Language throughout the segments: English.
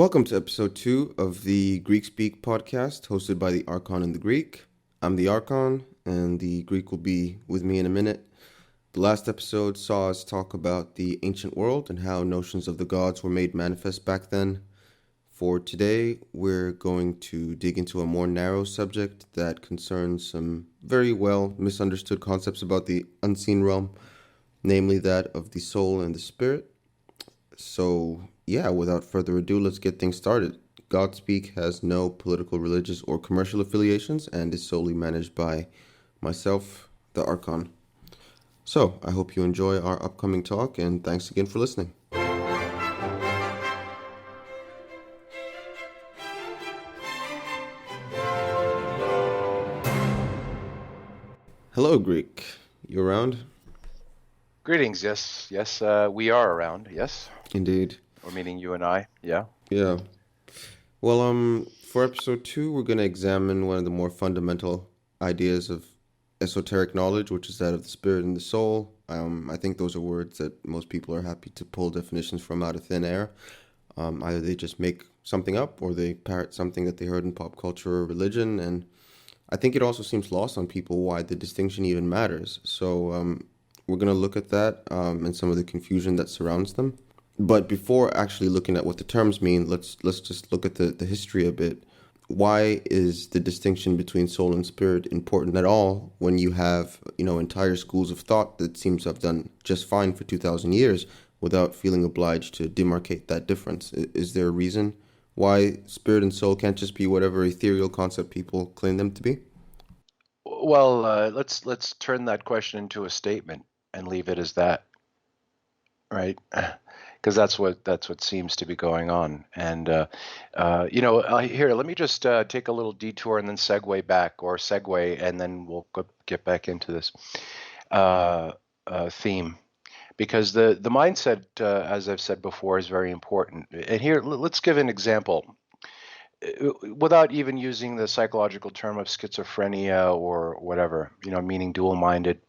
Welcome to episode 2 of the Godspseek Podcast, hosted by the Arkon and The Greek. I'm the Arkon, and the Greek will be with me in a minute. The last episode saw us talk about the ancient world and how notions of the gods were made manifest back then. For today, we're going to dig into a more narrow subject that concerns some very well misunderstood concepts about the unseen realm, namely that of the soul and the spirit. So, without further ado, let's get things started. Godspeek has no political, religious, or commercial affiliations and is solely managed by myself, the Arkon. So, I hope you enjoy our upcoming talk, and thanks again for listening. Hello, Greek. You around? Greetings, yes, we are around, yes. Indeed. Or meaning you and I, yeah. Yeah. Well, for episode 2, we're going to examine one of the more fundamental ideas of esoteric knowledge, which is that of the spirit and the soul. I think those are words that most people are happy to pull definitions from out of thin air. Either they just make something up or they parrot something that they heard in pop culture or religion. And I think it also seems lost on people why the distinction even matters. So we're going to look at that and some of the confusion that surrounds them. But before actually looking at what the terms mean, let's just look at the history a bit. Why is the distinction between soul and spirit important at all when you have, entire schools of thought that seem to have done just fine for 2,000 years without feeling obliged to demarcate that difference? Is there a reason why spirit and soul can't just be whatever ethereal concept people claim them to be? Well, let's turn that question into a statement and leave it as that, right? Because that's what seems to be going on. And here, let me just take a little detour and then segue, and then we'll get back into this theme. Because the mindset, as I've said before, is very important. And here, let's give an example. Without even using the psychological term of schizophrenia or whatever, meaning dual-minded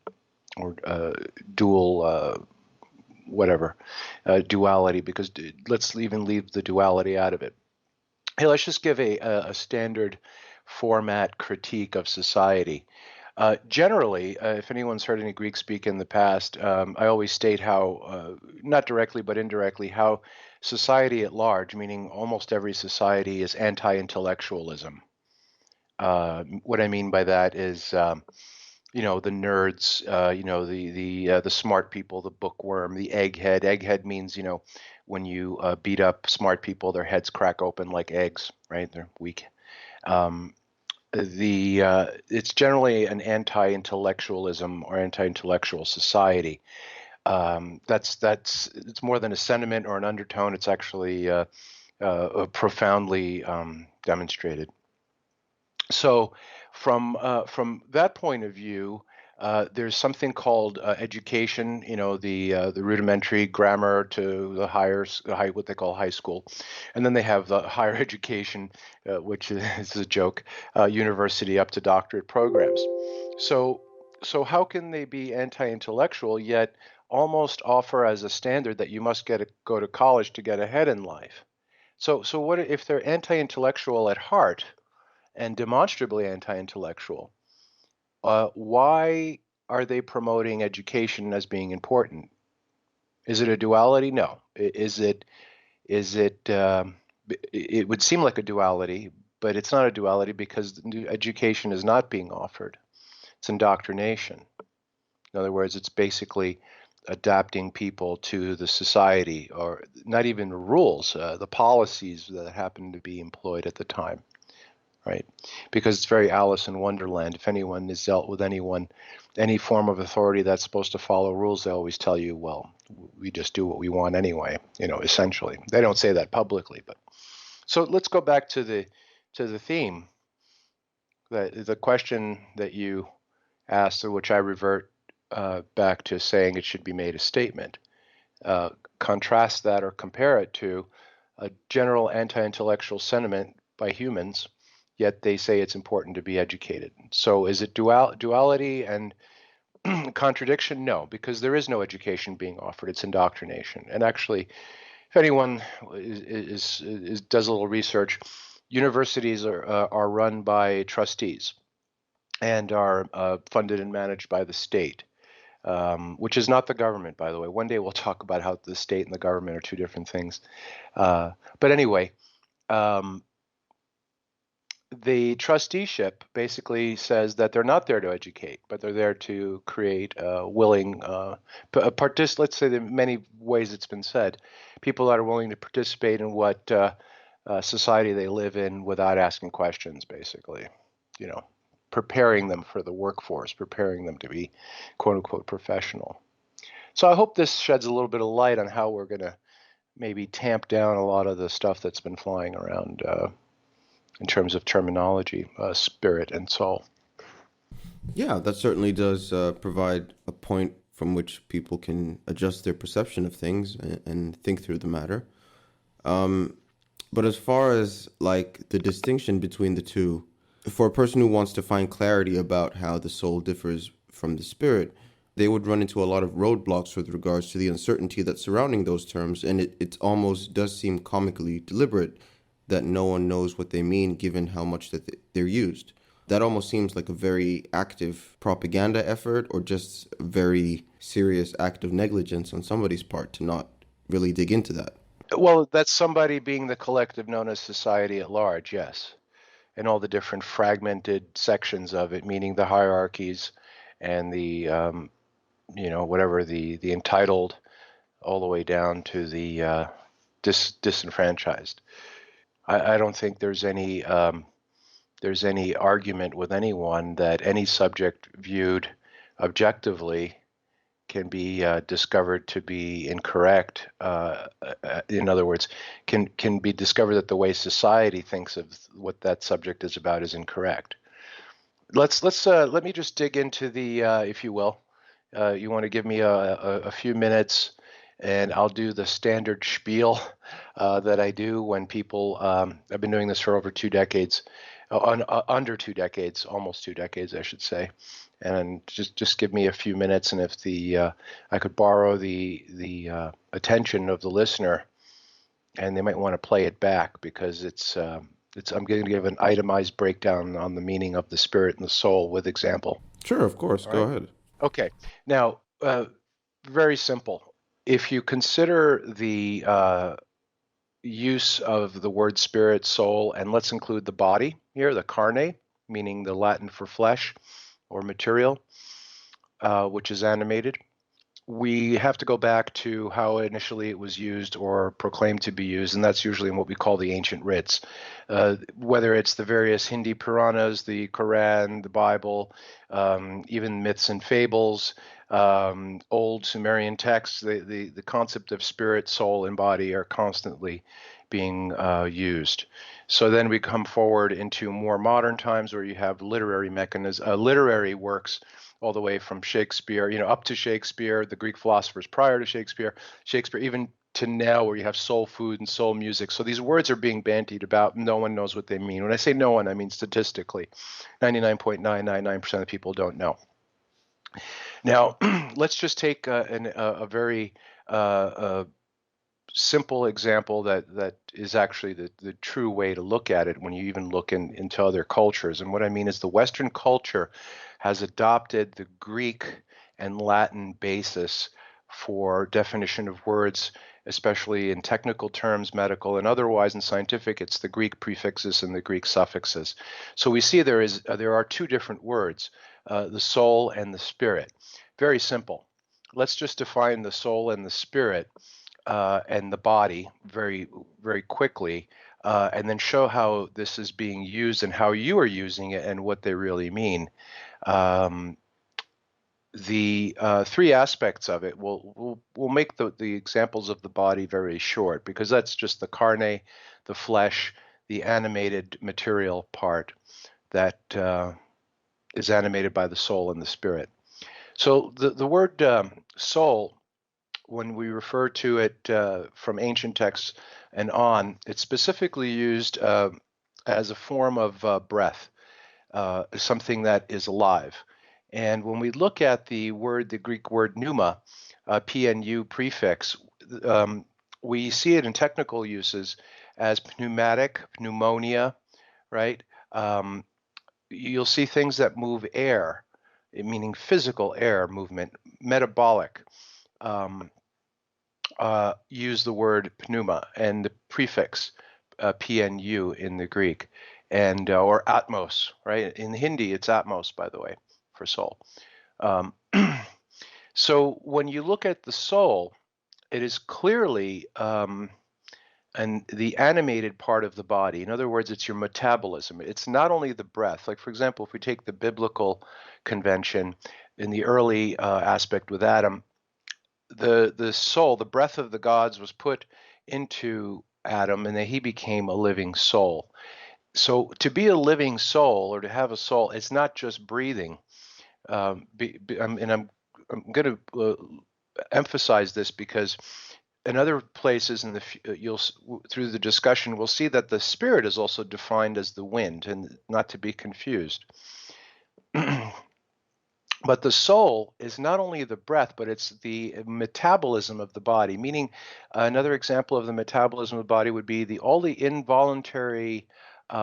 or dual duality, because let's even leave the duality out of it. Hey, let's just give a standard format critique of society. Generally, if anyone's heard any Greek speak in the past, I always state how, not directly but indirectly, how society at large, meaning almost every society, is anti-intellectualism. What I mean by that is, the nerds, the smart people, the bookworm, the egghead. Egghead means, when you beat up smart people, their heads crack open like eggs, right? They're weak. It's generally an anti-intellectualism or anti-intellectual society. It's more than a sentiment or an undertone. It's actually profoundly demonstrated. So, from that point of view, there's something called education. The rudimentary grammar to the what they call high school, and then they have the higher education, which is a joke, university up to doctorate programs. So how can they be anti-intellectual yet almost offer as a standard that you must go to college to get ahead in life? So what if they're anti-intellectual at heart and demonstrably anti-intellectual? Why are they promoting education as being important? Is it a duality? No. Is it? It would seem like a duality, but it's not a duality because education is not being offered. It's indoctrination. In other words, it's basically adapting people to the society, or not even the rules, the policies that happen to be employed at the time. Right, because it's very Alice in Wonderland. If anyone has dealt with any form of authority that's supposed to follow rules, they always tell you, well, we just do what we want anyway. Essentially, they don't say that publicly, but so let's go back to the theme, the question that you asked, which I revert back to saying it should be made a statement. Contrast that or compare it to a general anti-intellectual sentiment by humans. Yet they say it's important to be educated. So is it duality and contradiction? No, because there is no education being offered. It's indoctrination. And actually, if anyone does a little research, universities are run by trustees and are funded and managed by the state, which is not the government, by the way. One day we'll talk about how the state and the government are two different things. But anyway, um, the trusteeship basically says that they're not there to educate, but they're there to create willing let's say there are many ways it's been said, people that are willing to participate in what society they live in without asking questions, basically, you know, preparing them for the workforce, preparing them to be quote unquote professional. So I hope this sheds a little bit of light on how we're going to maybe tamp down a lot of the stuff that's been flying around in terms of terminology, spirit and soul. Yeah, that certainly does provide a point from which people can adjust their perception of things and think through the matter. But as far as like the distinction between the two, for a person who wants to find clarity about how the soul differs from the spirit, they would run into a lot of roadblocks with regards to the uncertainty that's surrounding those terms, and it almost does seem comically deliberate that no one knows what they mean given how much that they're used. That almost seems like a very active propaganda effort or just a very serious act of negligence on somebody's part to not really dig into that. Well, that's somebody being the collective known as society at large, yes, and all the different fragmented sections of it, meaning the hierarchies and the whatever the entitled, all the way down to the disenfranchised. I don't think there's any argument with anyone that any subject viewed objectively can be discovered to be incorrect. In other words, can be discovered that the way society thinks of what that subject is about is incorrect. Let me just dig into the, if you will. You want to give me a few minutes, and I'll do the standard spiel that I do when people. I've been doing this for over 2 decades, under 2 decades, almost 2 decades, I should say. And just give me a few minutes, and if I could borrow the attention of the listener, and they might want to play it back because I'm going to give an itemized breakdown on the meaning of the spirit and the soul with example. Sure, of course. Go ahead. Okay. Now, very simple. If you consider the use of the word spirit, soul, and let's include the body here, the carne, meaning the Latin for flesh or material, which is animated, we have to go back to how initially it was used or proclaimed to be used, and that's usually in what we call the ancient writs. Whether it's the various Hindi Puranas, the Quran, the Bible, even myths and fables, old Sumerian texts, the concept of spirit, soul, and body are constantly being used. So then we come forward into more modern times where you have literary works all the way from Shakespeare, up to Shakespeare, the Greek philosophers prior to Shakespeare, even to now where you have soul food and soul music. So these words are being bandied about. No one knows what they mean. When I say no one, I mean statistically, 99.999% of people don't know. Now, let's just take a very simple example that is actually the true way to look at it when you even look into other cultures. And what I mean is the Western culture has adopted the Greek and Latin basis for definition of words, especially in technical terms, medical and otherwise. In scientific, it's the Greek prefixes and the Greek suffixes. So we see there are 2 different words, the soul and the spirit. Very simple. Let's just define the soul and the spirit and the body very, very quickly, and then show how this is being used and how you are using it and what they really mean. The 3 aspects of it, we'll make the examples of the body very short because that's just the carne, the flesh, the animated material part that is animated by the soul and the spirit. So the word soul, when we refer to it from ancient texts and on, it's specifically used as a form of breath, something that is alive. And when we look at the Greek word pneuma, PNU prefix, We see it in technical uses as pneumatic, pneumonia, right? You'll see things that move air, meaning physical air movement, metabolic. Um, use the word pneuma and the prefix pnu in the Greek, and or atmos, right? In Hindi, it's atmos, by the way, for soul. Um, so when you look at the soul, it is clearly and the animated part of the body. In other words, it's your metabolism. It's not only the breath. Like, for example, if we take the biblical convention in the early aspect with Adam, the soul, the breath of the gods was put into Adam, and then he became a living soul. So to be a living soul, or to have a soul, it's not just breathing. And I'm going to emphasize this because in other places in the through the discussion we'll see that the spirit is also defined as the wind, and not to be confused. But the soul is not only the breath, but it's the metabolism of the body. Meaning, another example of the metabolism of the body would be all the involuntary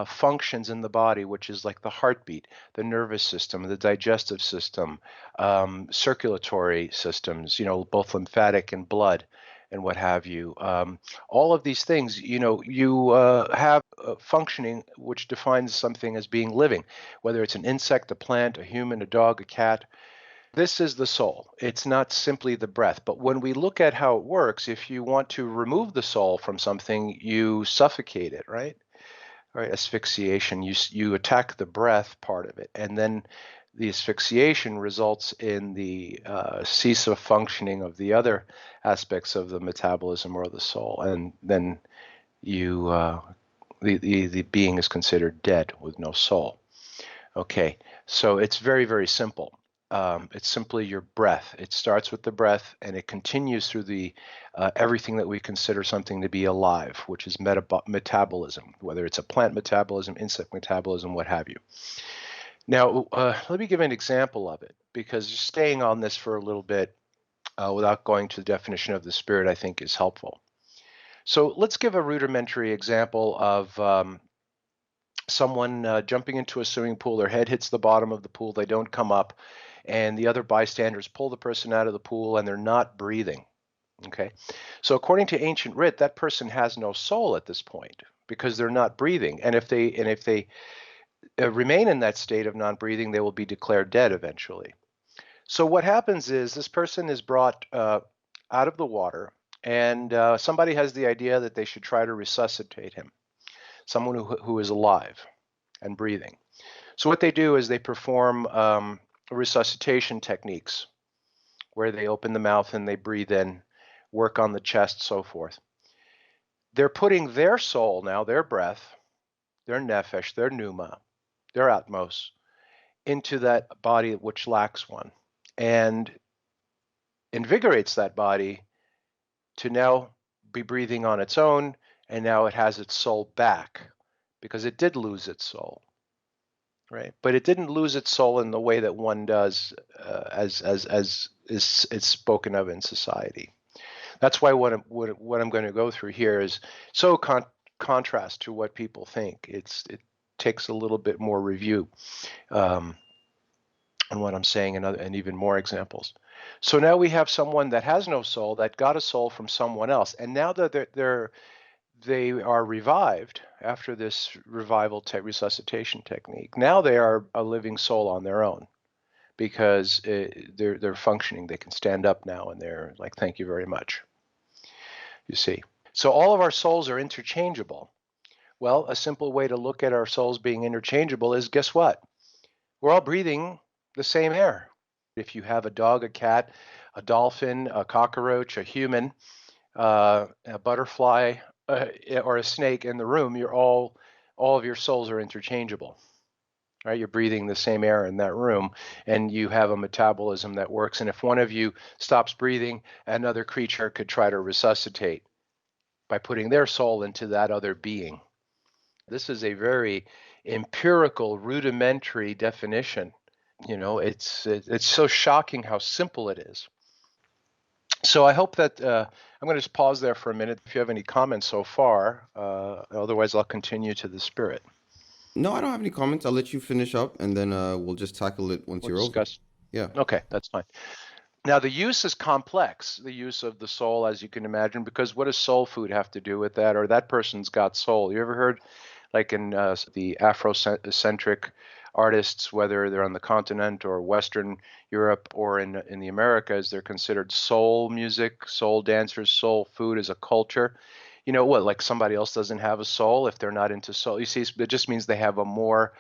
functions in the body, which is like the heartbeat, the nervous system, the digestive system, circulatory systems, both lymphatic and blood and what have you. All of these things, you have functioning, which defines something as being living, whether it's an insect, a plant, a human, a dog, a cat. This is the soul. It's not simply the breath. But when we look at how it works, if you want to remove the soul from something, you suffocate it, right? Right, asphyxiation. You attack the breath part of it, and then the asphyxiation results in the cease of functioning of the other aspects of the metabolism or the soul, and then you the being is considered dead with no soul. Okay, so it's very, very simple. It's simply your breath. It starts with the breath, and it continues through the everything that we consider something to be alive, which is metabolism, whether it's a plant metabolism, insect metabolism, what have you. Now, let me give an example of it, because staying on this for a little bit without going to the definition of the spirit, I think, is helpful. So let's give a rudimentary example of someone jumping into a swimming pool. Their head hits the bottom of the pool. They don't come up, and the other bystanders pull the person out of the pool, and they're not breathing. Okay, so according to ancient writ, that person has no soul at this point because they're not breathing. And if they remain in that state of non-breathing, they will be declared dead eventually. So what happens is this person is brought out of the water, and somebody has the idea that they should try to resuscitate him, someone who is alive and breathing. So what they do is they perform resuscitation techniques where they open the mouth and they breathe in, work on the chest, so forth. They're putting their soul now, their breath, their nephesh, their pneuma, their atmos, into that body which lacks one, and invigorates that body to now be breathing on its own, and now it has its soul back, because it did lose its soul, right? But it didn't lose its soul in the way that one does, as is spoken of in society. That's why what I'm going to go through here is so contrast to what people think. It takes a little bit more review on what I'm saying, and even more examples. So now we have someone that has no soul, that got a soul from someone else, and now that they are revived after this revival resuscitation technique. Now they are a living soul on their own, because they're functioning. They can stand up now, and they're like, thank you very much. You see. So all of our souls are interchangeable. Well, a simple way to look at our souls being interchangeable is, guess what? We're all breathing the same air. If you have a dog, a cat, a dolphin, a cockroach, a human, a butterfly, or a snake in the room, all of your souls are interchangeable. Right? You're breathing the same air in that room, and you have a metabolism that works. And if one of you stops breathing, another creature could try to resuscitate by putting their soul into that other being. This is a very empirical, rudimentary definition. It's so shocking how simple it is. So I hope that I'm going to just pause there for a minute if you have any comments so far. Otherwise, I'll continue to the spirit. No, I don't have any comments. I'll let you finish up, and then we'll just tackle it once We'll you're over. discuss. Yeah. Okay, that's fine. Now, the use is complex, the use of the soul, as you can imagine, because what does soul food have to do with that? Or that person's got soul. You ever heard, like in the Afrocentric artists, whether they're on the continent or Western Europe or in the Americas, they're considered soul music, soul dancers, soul food as a culture. You know what, like somebody else doesn't have a soul if they're not into soul. You see, it just means they have a more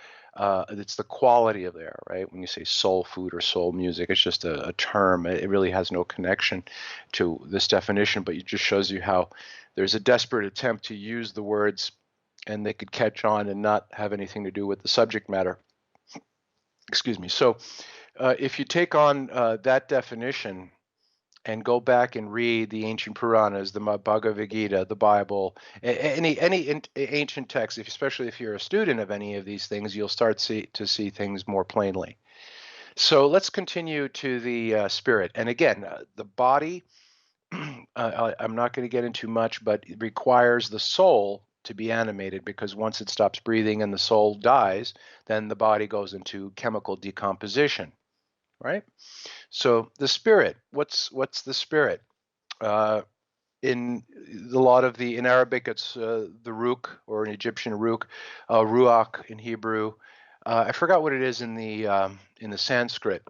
it's the quality of there, right? When you say soul food or soul music, it's just a term. It really has no connection to this definition, but it just shows you how there's a desperate attempt to use the words and they could catch on and not have anything to do with the subject matter. Excuse me. So if you take on that definition and go back and read the ancient Puranas, the Bhagavad Gita, the Bible, any ancient text, especially if you're a student of any of these things, you'll start to see things more plainly. So let's continue to the spirit. And again, the body, I'm not going to get into much, but it requires the soul to be animated, because once it stops breathing and the soul dies, then the body goes into chemical decomposition, right? So the spirit, what's the spirit? In a lot of in Arabic, it's the ruch, or in Egyptian ruch, ruach in Hebrew. I forgot what it is in the Sanskrit,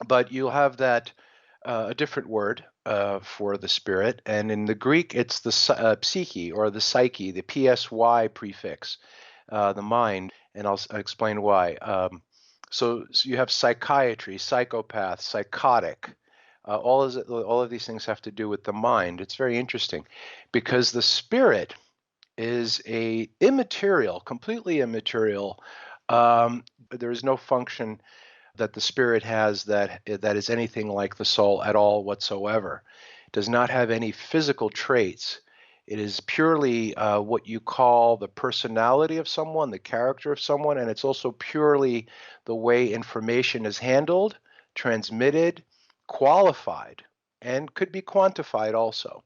but you'll have that a different word for the spirit, and in the Greek, it's the psyche, or the psyche, the psy prefix, the mind, and I'll explain why. So you have psychiatry, psychopath, psychotic. All of these things have to do with the mind. It's very interesting because the spirit is a immaterial, completely immaterial. There is no function that the spirit has that is anything like the soul at all whatsoever. It does not have any physical traits. It is purely what you call the personality of someone, the character of someone, and it's also purely the way information is handled, transmitted, qualified, and could be quantified also.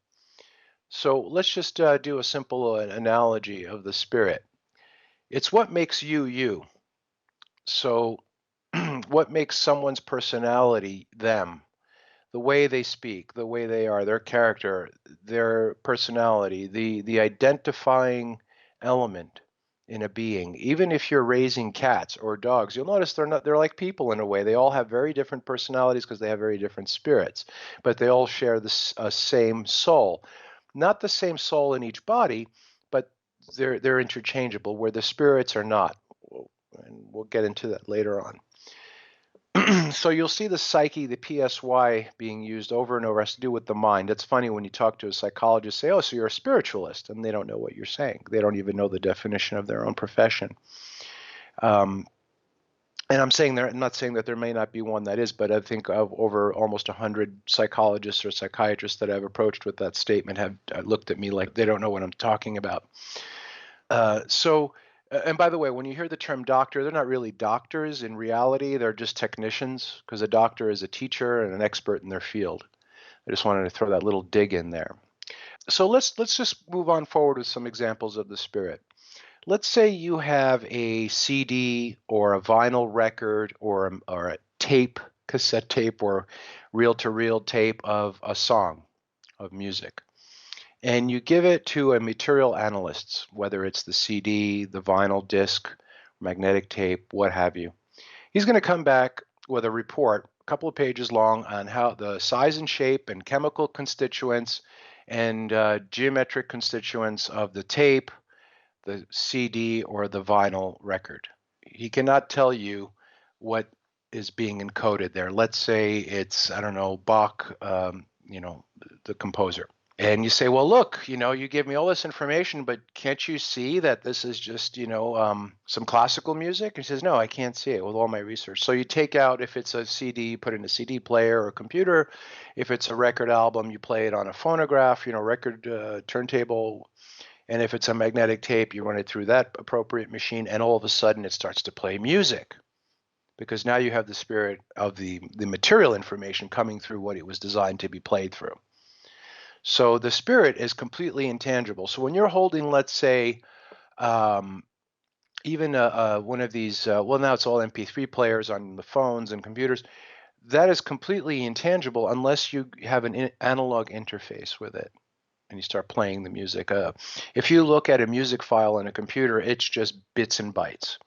So let's just do a simple analogy of the spirit. It's what makes you you. So what makes someone's personality them? The way they speak, the way they are, their character, their personality, the identifying element in a being. Even if you're raising cats or dogs, you'll notice they're like people in a way. They all have very different personalities because they have very different spirits, but they all share the same soul. Not the same soul in each body, but they're interchangeable, where the spirits are not. And we'll get into that later on. So you'll see the psyche, the psy, being used over and over. It has to do with the mind. It's funny when you talk to a psychologist, say, "Oh, so you're a spiritualist," and they don't know what you're saying. They don't even know the definition of their own profession. And I'm not saying that there may not be one that is, but I think of over almost 100 psychologists or psychiatrists that I've approached with that statement have looked at me like they don't know what I'm talking about. And by the way, when you hear the term doctor, they're not really doctors in reality. They're just technicians, because a doctor is a teacher and an expert in their field. I just wanted to throw that little dig in there. So let's just move on forward with some examples of the spirit. Let's say you have a CD or a vinyl record or a tape, cassette tape, or reel-to-reel tape of a song of music. And you give it to a material analyst, whether it's the CD, the vinyl disc, magnetic tape, what have you. He's going to come back with a report, a couple of pages long, on how the size and shape and chemical constituents and geometric constituents of the tape, the CD, or the vinyl record. He cannot tell you what is being encoded there. Let's say it's, I don't know, Bach, the composer. And you say, well, look, you give me all this information, but can't you see that this is just, some classical music? And he says, no, I can't see it with all my research. So you take out, if it's a CD, put in a CD player or a computer. If it's a record album, you play it on a phonograph, record turntable. And if it's a magnetic tape, you run it through that appropriate machine, and all of a sudden it starts to play music. Because now you have the spirit of the material information coming through what it was designed to be played through. So the spirit is completely intangible. So when you're holding, let's say, um, even one of these, well, now it's all MP3 players on the phones and computers, that is completely intangible unless you have an analog interface with it and you start playing the music. If you look at a music file in a computer, it's just bits and bytes.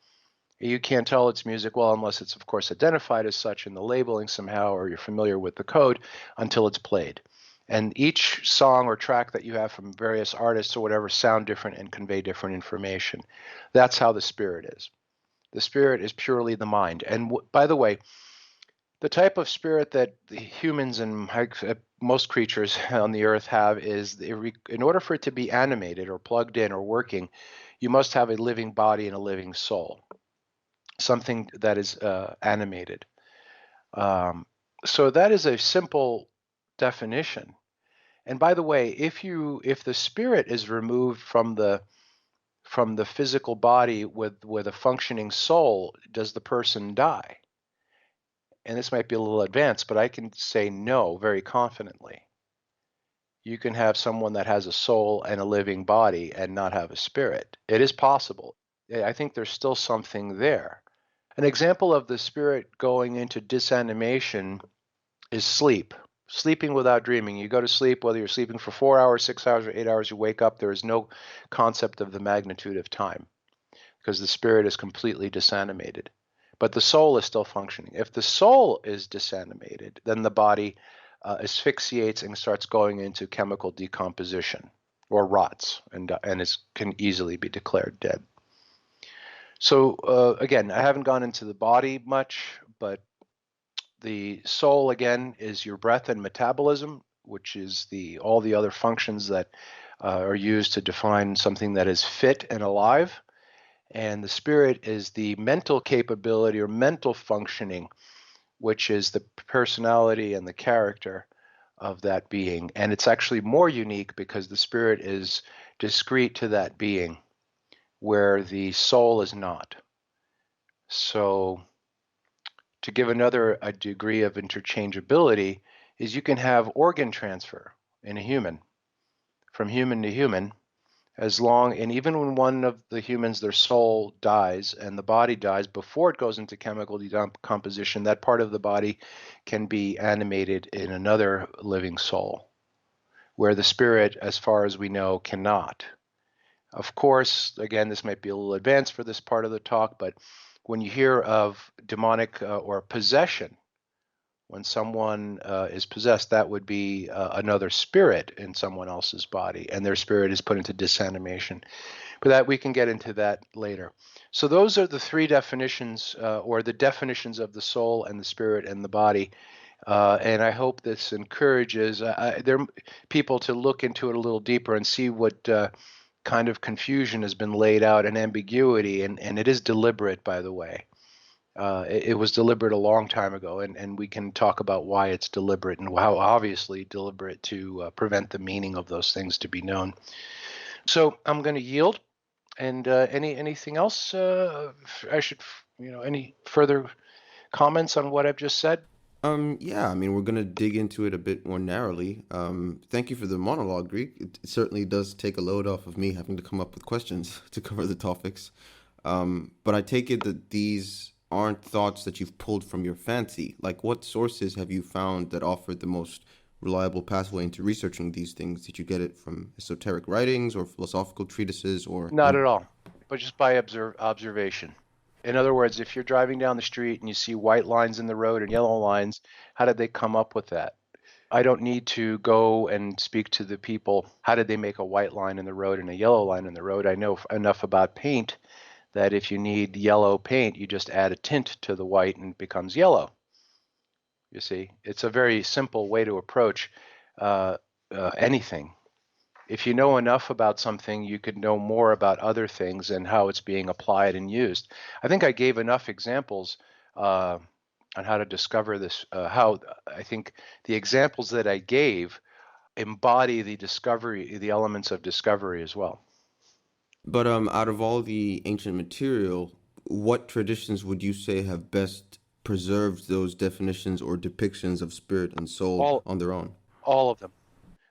You can't tell it's music, well, unless it's, of course, identified as such in the labeling somehow, or you're familiar with the code, until it's played. And each song or track that you have from various artists or whatever sound different and convey different information. That's how the spirit is. The spirit is purely the mind. And by the way, the type of spirit that the humans and most creatures on the earth have is, in order for it to be animated or plugged in or working, you must have a living body and a living soul, something that is animated. So that is a simple definition. And by the way, if the spirit is removed from the physical body with a functioning soul, does the person die? And this might be a little advanced, but I can say no very confidently. You can have someone that has a soul and a living body and not have a spirit. It is possible. I think there's still something there. An example of the spirit going into disanimation is sleep. Sleeping without dreaming. You go to sleep, whether you're sleeping for 4 hours, 6 hours, or 8 hours, you wake up, there is no concept of the magnitude of time because the spirit is completely disanimated. But the soul is still functioning. If the soul is disanimated, then the body asphyxiates and starts going into chemical decomposition or rots and can easily be declared dead. So again, I haven't gone into the body much, but the soul, again, is your breath and metabolism, which is all the other functions that are used to define something that is fit and alive. And the spirit is the mental capability or mental functioning, which is the personality and the character of that being. And it's actually more unique because the spirit is discrete to that being, where the soul is not. So to give a degree of interchangeability is you can have organ transfer in a human, from human to human, and even when one of the humans, their soul dies and the body dies, before it goes into chemical decomposition, that part of the body can be animated in another living soul, where the spirit, as far as we know, cannot. Of course, again, this might be a little advanced for this part of the talk, but when you hear of demonic or possession, when someone is possessed, that would be another spirit in someone else's body, and their spirit is put into disanimation. But that we can get into that later. So those are the three definitions, or the definitions of the soul and the spirit and the body. And I hope this encourages people to look into it a little deeper and see what kind of confusion has been laid out and ambiguity, and it is deliberate, by the way. It was deliberate a long time ago, and we can talk about why it's deliberate and how obviously deliberate to prevent the meaning of those things to be known. So I'm going to yield. And anything else any further comments on what I've just said? Yeah, I mean, we're gonna dig into it a bit more narrowly. Thank you for the monologue, Greek. It certainly does take a load off of me having to come up with questions to cover the topics. But I take it that these aren't thoughts that you've pulled from your fancy. Like, what sources have you found that offer the most reliable pathway into researching these things? Did you get it from esoteric writings or philosophical treatises or? Not at all, but just by observation. In other words, if you're driving down the street and you see white lines in the road and yellow lines, how did they come up with that? I don't need to go and speak to the people. How did they make a white line in the road and a yellow line in the road? I know enough about paint that if you need yellow paint, you just add a tint to the white and it becomes yellow. You see, it's a very simple way to approach anything. If you know enough about something, you could know more about other things and how it's being applied and used. I think I gave enough examples on how to discover this, how I think the examples that I gave embody the elements of discovery as well. But out of all the ancient material, what traditions would you say have best preserved those definitions or depictions of spirit and soul All, on their own? all of them.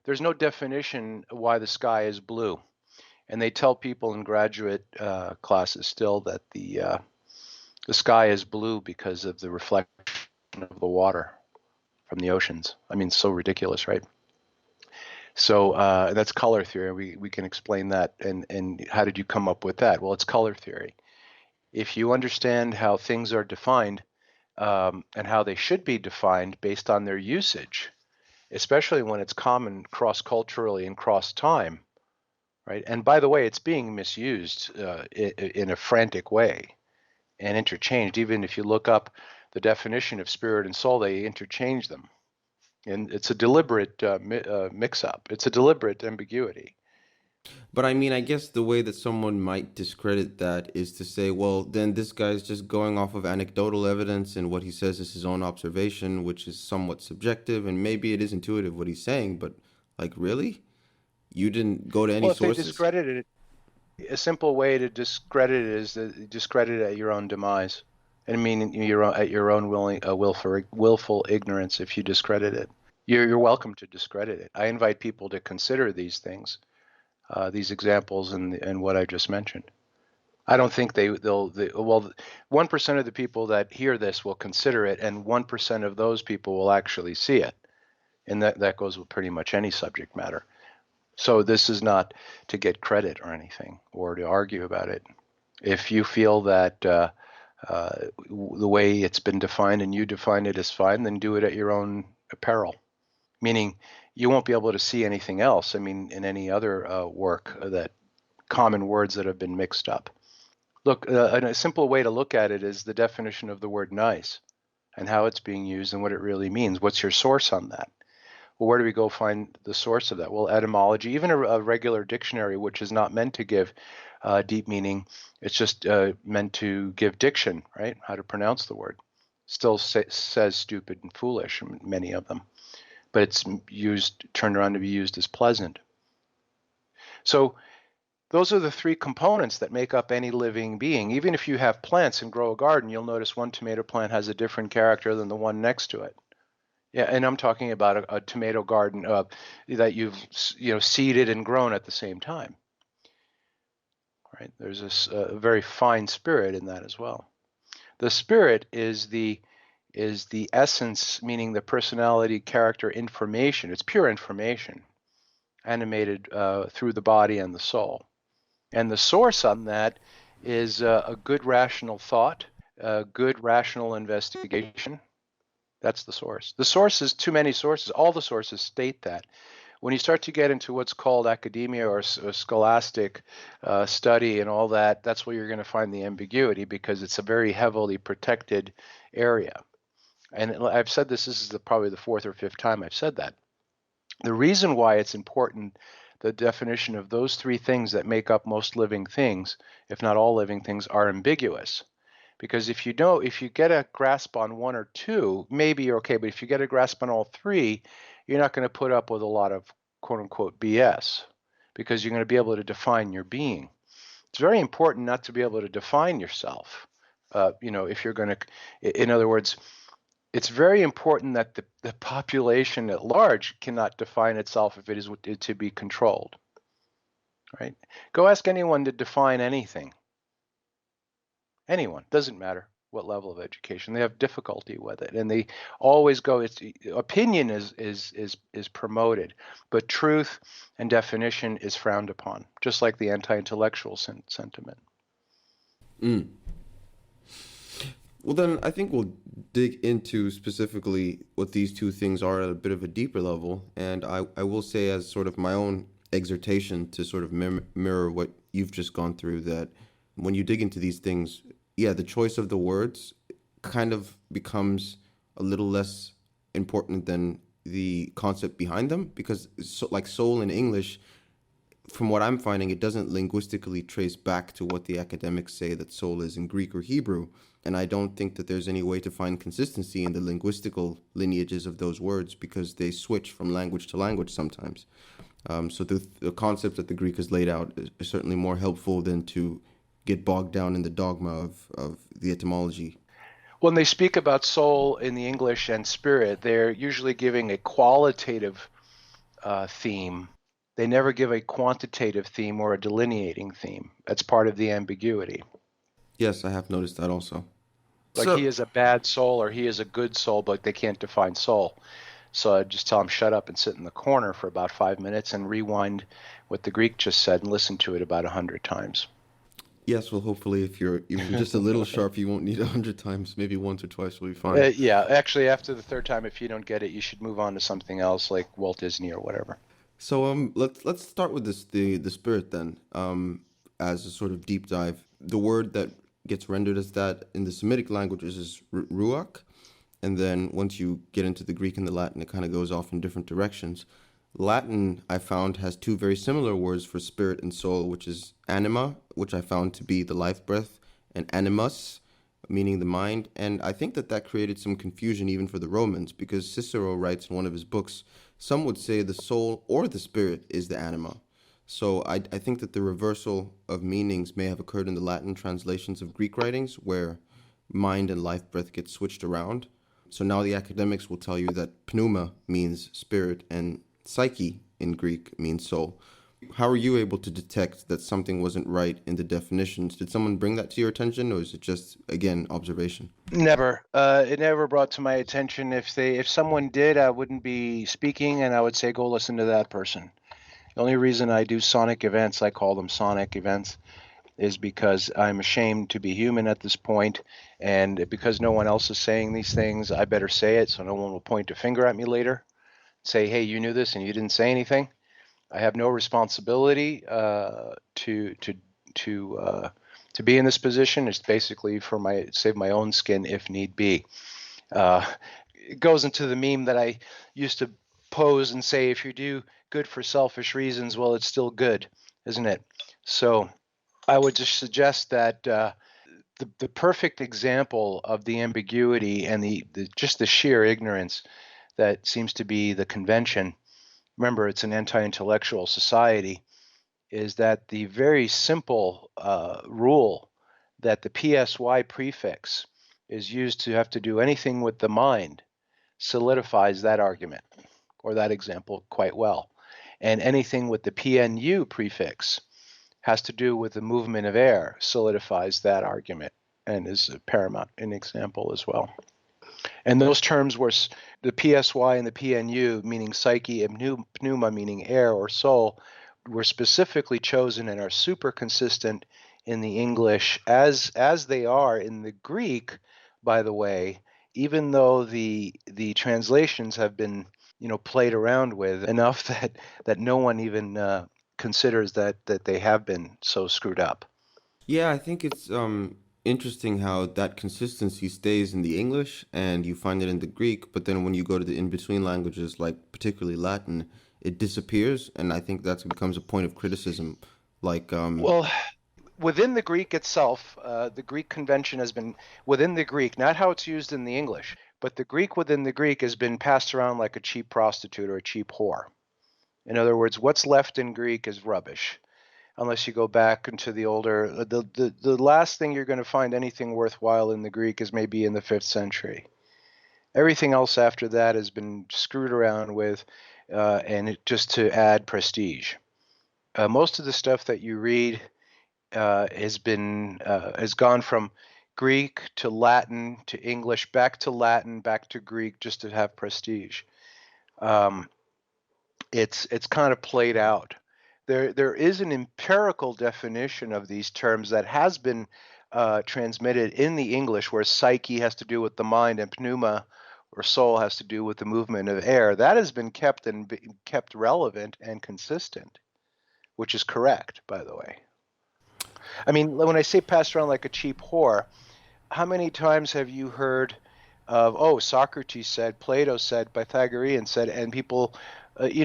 There's no definition why the sky is blue. And they tell people in graduate classes still that the sky is blue because of the reflection of the water from the oceans. I mean, so ridiculous, right? So that's color theory. We can explain that. And how did you come up with that? Well, it's color theory. If you understand how things are defined and how they should be defined based on their usage, especially when it's common cross-culturally and cross-time, right? And by the way, it's being misused in a frantic way and interchanged. Even if you look up the definition of spirit and soul, they interchange them. And it's a deliberate mix-up. It's a deliberate ambiguity. But I mean, I guess the way that someone might discredit that is to say, well, then this guy's just going off of anecdotal evidence and what he says is his own observation, which is somewhat subjective, and maybe it is intuitive what he's saying, but like, really? You didn't go to any Well, if they sources? discredited it, a simple way to discredit it is to discredit it at your own demise. And I mean, at your own willful ignorance. If you discredit it, you're welcome to discredit it. I invite people to consider these things, these examples, and what I just mentioned. I don't think well, 1% of the people that hear this will consider it, and 1% of those people will actually see it. And that goes with pretty much any subject matter. So this is not to get credit or anything or to argue about it. If you feel that the way it's been defined and you define it is fine, then do it at your own peril. Meaning you won't be able to see anything else. I mean, in any other work, that common words that have been mixed up. Look, a simple way to look at it is the definition of the word nice and how it's being used and what it really means. What's your source on that? Well, where do we go find the source of that? Well, etymology, even a regular dictionary, which is not meant to give deep meaning. It's just meant to give diction, right? How to pronounce the word. Still says stupid and foolish, many of them. But it's turned around to be used as pleasant. So those are the three components that make up any living being. Even if you have plants and grow a garden, you'll notice one tomato plant has a different character than the one next to it. Yeah, and I'm talking about a tomato garden that you've seeded and grown at the same time. Right? There's a very fine spirit in that as well. The spirit is the essence, meaning the personality, character, information. It's pure information, animated through the body and the soul. And the source on that is a good rational thought, a good rational investigation. That's the source. The source is too many sources. All the sources state that. When you start to get into what's called academia or scholastic study and all that, that's where you're going to find the ambiguity, because it's a very heavily protected area. And I've said this is probably the fourth or fifth time I've said that. The reason why it's important, the definition of those three things that make up most living things, if not all living things, are ambiguous. Because if you get a grasp on one or two, maybe you're okay. But if you get a grasp on all three, you're not going to put up with a lot of quote unquote BS, because you're going to be able to define your being. It's very important not to be able to define yourself. If you're going to, in other words, it's very important that the population at large cannot define itself if it is to be controlled. Right? Go ask anyone to define anything. Anyone, doesn't matter what level of education, they have difficulty with it, and they always go. Opinion is promoted, but truth and definition is frowned upon, just like the anti-intellectual sentiment. Well, then I think we'll dig into specifically what these two things are at a bit of a deeper level, and I will say, as sort of my own exhortation to sort of mirror what you've just gone through, that when you dig into these things, the choice of the words kind of becomes a little less important than the concept behind them, because like soul in English, from what I'm finding, it doesn't linguistically trace back to what the academics say that soul is in Greek or Hebrew. And I don't think that there's any way to find consistency in the linguistical lineages of those words, because they switch from language to language sometimes. So the concept that the Greek has laid out is certainly more helpful than to get bogged down in the dogma of the etymology. When they speak about soul in the English and spirit, they're usually giving a qualitative theme. They never give a quantitative theme or a delineating theme. That's part of the ambiguity. Yes, I have noticed that also. Like So, he is a bad soul or he is a good soul, but they can't define soul. So I just tell them shut up and sit in the corner for about 5 minutes and rewind what the Greek just said and listen to it about 100 times. yes, well, hopefully, if you're even just a little sharp, you won't need 100 times. Maybe once or twice will be fine. Yeah, actually, after the third time, if you don't get it, you should move on to something else like Walt Disney or whatever. So, let's start with the spirit then. As a sort of deep dive, the word that gets rendered as that in the Semitic languages is ruach, and then once you get into the Greek and the Latin, it kind of goes off in different directions. Latin, I found, has two very similar words for spirit and soul, which is anima, which I found to be the life breath, and animus, meaning the mind. And I think that that created some confusion even for the Romans, because Cicero writes in one of his books, some would say the soul or the spirit is the anima. So I think that the reversal of meanings may have occurred in the Latin translations of Greek writings, where mind and life breath get switched around. So now the academics will tell you that pneuma means spirit and psyche in Greek means soul. How are you able to detect that something wasn't right in the definitions? Did someone bring that to your attention, or is it just, again, observation? Never. It never brought to my attention. If someone did, I wouldn't be speaking, and I would say go listen to that person. The only reason I do sonic events, I call them sonic events, is because I'm ashamed to be human at this point, and because no one else is saying these things, I better say it so no one will point a finger at me later, say, hey, you knew this and you didn't say anything. I have no responsibility to be in this position. It's basically for save my own skin if need be. It goes into the meme that I used to pose and say, if you do good for selfish reasons, well, it's still good, isn't it? So I would just suggest that the perfect example of the ambiguity and just the sheer ignorance that seems to be the convention. Remember, it's an anti-intellectual society. Is that the very simple rule that the psy prefix is used to have to do anything with the mind solidifies that argument or that example quite well. And anything with the pnu prefix has to do with the movement of air solidifies that argument and is a paramount an example as well. And those terms were the psy and the pnu, meaning psyche, and pneuma, meaning air or soul, were specifically chosen and are super consistent in the English as they are in the Greek, by the way, even though the translations have been played around with enough that no one even considers that they have been so screwed up. Yeah, I think it's interesting how that consistency stays in the English and you find it in the Greek, but then when you go to the in-between languages, like particularly Latin, it disappears, and I think that becomes a point of criticism. Like, Well, within the Greek itself, the Greek convention has been within the Greek, not how it's used in the English, but the Greek within the Greek has been passed around like a cheap prostitute or a cheap whore. In other words, what's left in Greek is rubbish. Unless you go back into the older, the last thing you're going to find anything worthwhile in the Greek is maybe in the 5th century. Everything else after that has been screwed around with, just to add prestige. Most of the stuff that you read has gone from Greek to Latin to English, back to Latin, back to Greek, just to have prestige. It's kind of played out. There is an empirical definition of these terms that has been transmitted in the English, where psyche has to do with the mind and pneuma or soul has to do with the movement of air. That has been kept relevant and consistent, which is correct, by the way. I mean, when I say passed around like a cheap whore, how many times have you heard of, oh, Socrates said, Plato said, Pythagorean said, and people,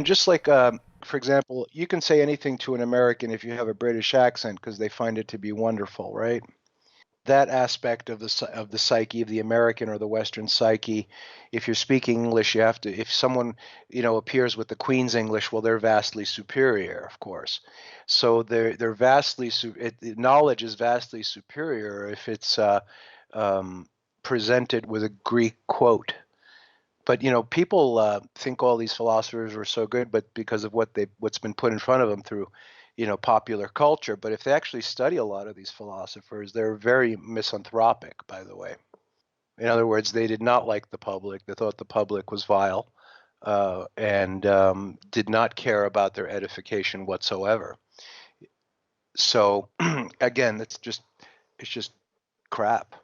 just like, for example, you can say anything to an American if you have a British accent because they find it to be wonderful, right? That aspect of the psyche of the American or the Western psyche, if you're speaking English, you have to. If someone appears with the Queen's English, well, they're vastly superior, of course. So they're vastly knowledge is vastly superior if it's presented with a Greek quote. But people think all these philosophers were so good, but because of what's been put in front of them through, popular culture. But if they actually study a lot of these philosophers, they're very misanthropic, by the way. In other words, they did not like the public. They thought the public was vile, and did not care about their edification whatsoever. So again, it's just crap.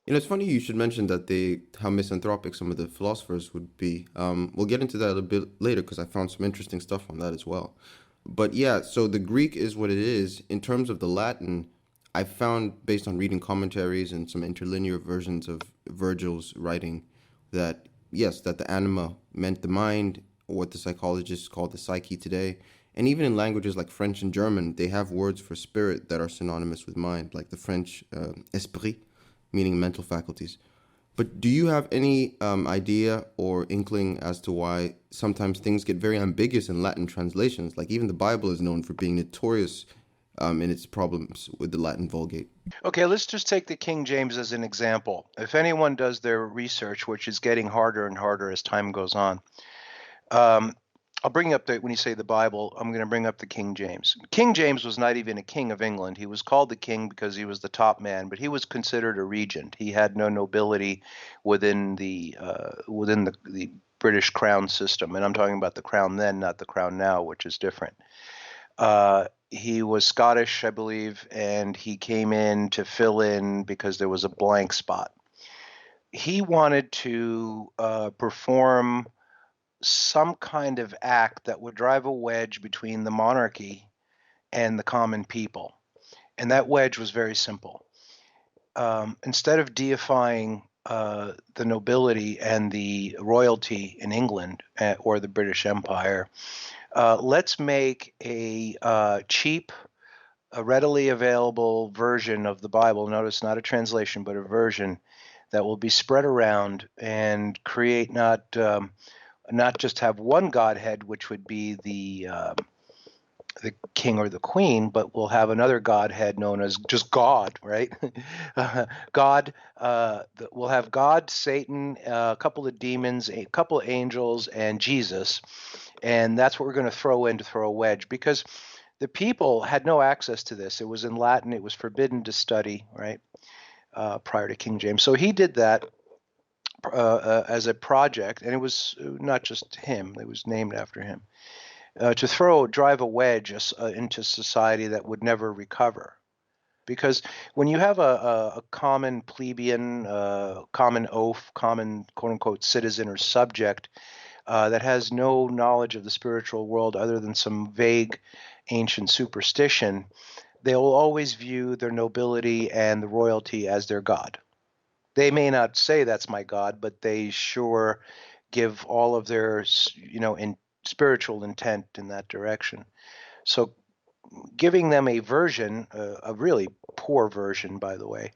It's funny you should mention that how misanthropic some of the philosophers would be. We'll get into that a bit later because I found some interesting stuff on that as well. But yeah, so the Greek is what it is. In terms of the Latin, I found, based on reading commentaries and some interlinear versions of Virgil's writing, that yes, that the anima meant the mind, or what the psychologists call the psyche today. And even in languages like French and German, they have words for spirit that are synonymous with mind, like the French esprit, meaning mental faculties. But do you have any idea or inkling as to why sometimes things get very ambiguous in Latin translations? Like even the Bible is known for being notorious in its problems with the Latin Vulgate. Okay, let's just take the King James as an example. If anyone does their research, which is getting harder and harder as time goes on, I'll bring up when you say the Bible, I'm going to bring up the King James. King James was not even a king of England. He was called the king because he was the top man, but he was considered a regent. He had no nobility within the British crown system, and I'm talking about the crown then, not the crown now, which is different. He was Scottish, I believe, and he came in to fill in because there was a blank spot. He wanted to perform some kind of act that would drive a wedge between the monarchy and the common people. And that wedge was very simple. Instead of deifying the nobility and the royalty in England or the British Empire, let's make a cheap, a readily available version of the Bible. Notice not a translation, but a version that will be spread around and create not just have one Godhead, which would be the king or the queen, but we'll have another Godhead known as just God, right? God. We'll have God, Satan, a couple of demons, a couple of angels, and Jesus, and that's what we're going to throw a wedge, because the people had no access to this. It was in Latin. It was forbidden to study, right, prior to King James. So he did that as a project, and it was not just him, it was named after him, to drive a wedge into society that would never recover. Because when you have a common plebeian, common oaf, common quote-unquote citizen or subject that has no knowledge of the spiritual world other than some vague ancient superstition, they will always view their nobility and the royalty as their god. They may not say that's my God, but they sure give all of their, spiritual intent in that direction. So giving them a version, a really poor version, by the way,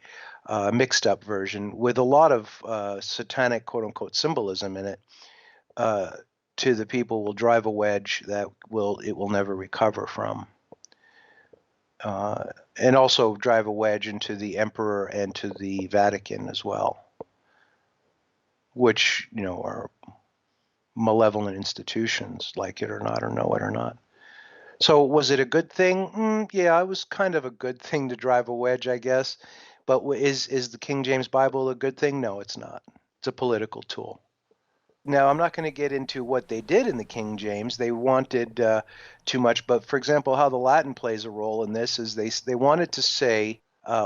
mixed up version with a lot of satanic quote unquote symbolism in it, to the people will drive a wedge that it will never recover from. And also drive a wedge into the emperor and to the Vatican as well, which, are malevolent institutions, like it or not, or know it or not. So was it a good thing? Yeah, it was kind of a good thing to drive a wedge, I guess. But is the King James Bible a good thing? No, it's not. It's a political tool. Now, I'm not going to get into what they did in the King James. They wanted too much. But, for example, how the Latin plays a role in this is they wanted to say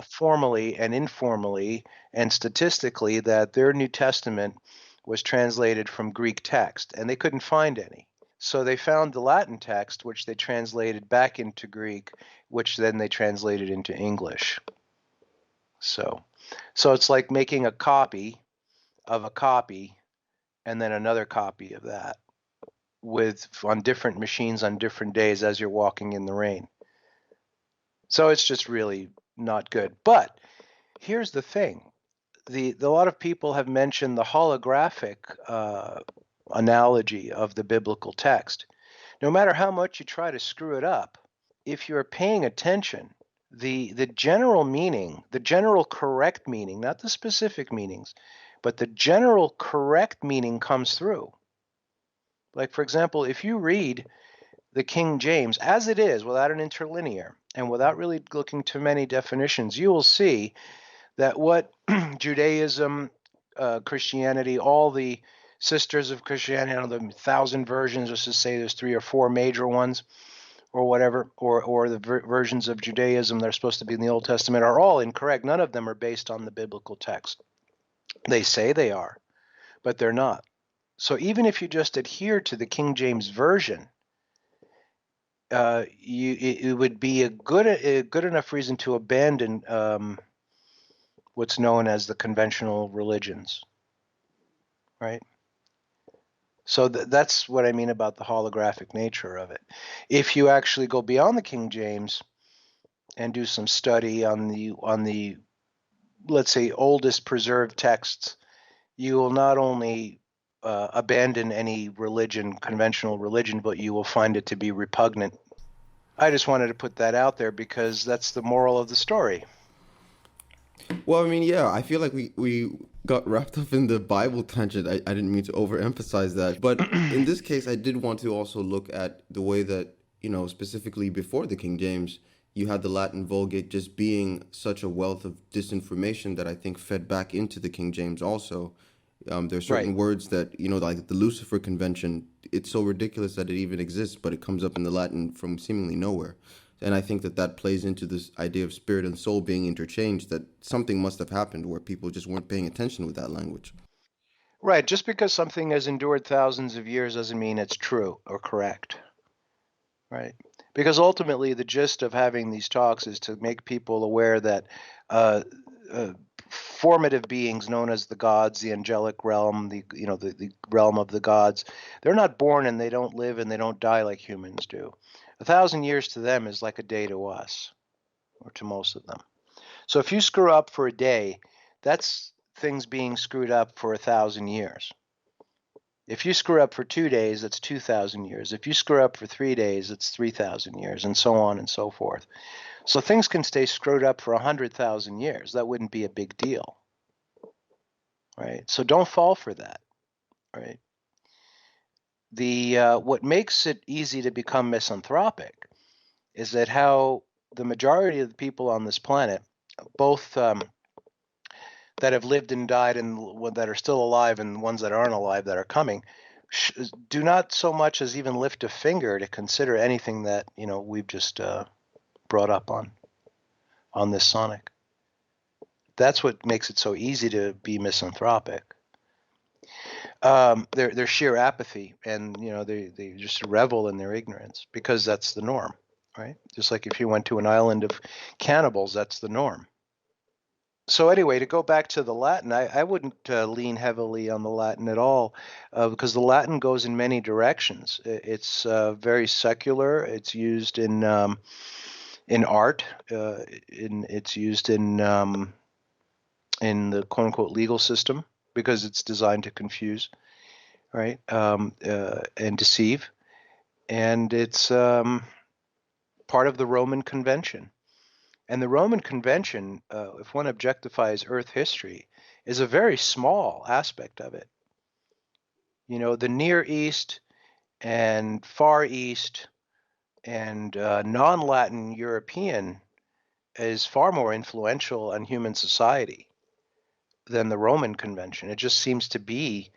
formally and informally and statistically that their New Testament was translated from Greek text, and they couldn't find any. So they found the Latin text, which they translated back into Greek, which then they translated into English. So it's like making a copy of a copy and then another copy of that on different machines on different days as you're walking in the rain. So it's just really not good. But here's the thing. A lot of people have mentioned the holographic analogy of the biblical text. No matter how much you try to screw it up, if you're paying attention, the general meaning, the general correct meaning, not the specific meanings, but the general correct meaning comes through. Like, for example, if you read the King James as it is, without an interlinear, and without really looking to many definitions, you will see that what Judaism, Christianity, all the sisters of Christianity, the 1,000 versions, just to say there's 3 or 4 major ones, or whatever, or the versions of Judaism that are supposed to be in the Old Testament are all incorrect. None of them are based on the biblical text. They say they are, but they're not. So even if you just adhere to the King James Version, it would be a good enough reason to abandon what's known as the conventional religions, right? So that's what I mean about the holographic nature of it. If you actually go beyond the King James and do some study on the let's say oldest preserved texts, you will not only abandon any religion, conventional religion, but you will find it to be repugnant. I just wanted to put that out there because that's the moral of the story. Well, I mean, yeah, I feel like we got wrapped up in the Bible tangent. I didn't mean to overemphasize that. But in this case, I did want to also look at the way that, specifically before the King James, you had the Latin Vulgate just being such a wealth of disinformation that I think fed back into the King James also. There are certain words that, like the Lucifer Convention, it's so ridiculous that it even exists, but it comes up in the Latin from seemingly nowhere. And I think that plays into this idea of spirit and soul being interchanged, that something must have happened where people just weren't paying attention with that language. Right. Just because something has endured thousands of years doesn't mean it's true or correct. Right. Because ultimately the gist of having these talks is to make people aware that formative beings known as the gods, the angelic realm, the realm of the gods, they're not born and they don't live and they don't die like humans do. 1,000 years to them is like a day to us, or to most of them. So if you screw up for a day, that's things being screwed up for 1,000 years. If you screw up for 2 days, that's 2,000 years. If you screw up for 3 days, it's 3,000 years, and so on and so forth. So things can stay screwed up for 100,000 years. That wouldn't be a big deal, right? So don't fall for that, right? What makes it easy to become misanthropic is that how the majority of the people on this planet, both that have lived and died and that are still alive and ones that aren't alive that are coming, do not so much as even lift a finger to consider anything that we've just brought up on this sonic. That's what makes it so easy to be misanthropic. Their sheer apathy, and they just revel in their ignorance because that's the norm, right? Just like if you went to an island of cannibals, that's the norm. So anyway, to go back to the Latin, I wouldn't lean heavily on the Latin at all, because the Latin goes in many directions. It's very secular. It's used in art. It's used in the quote unquote legal system, because it's designed to confuse, right, and deceive. And it's part of the Roman Convention. And the Roman Convention, if one objectifies Earth history, is a very small aspect of it. The Near East and Far East and non-Latin European is far more influential on human society than the Roman Convention. It just seems to be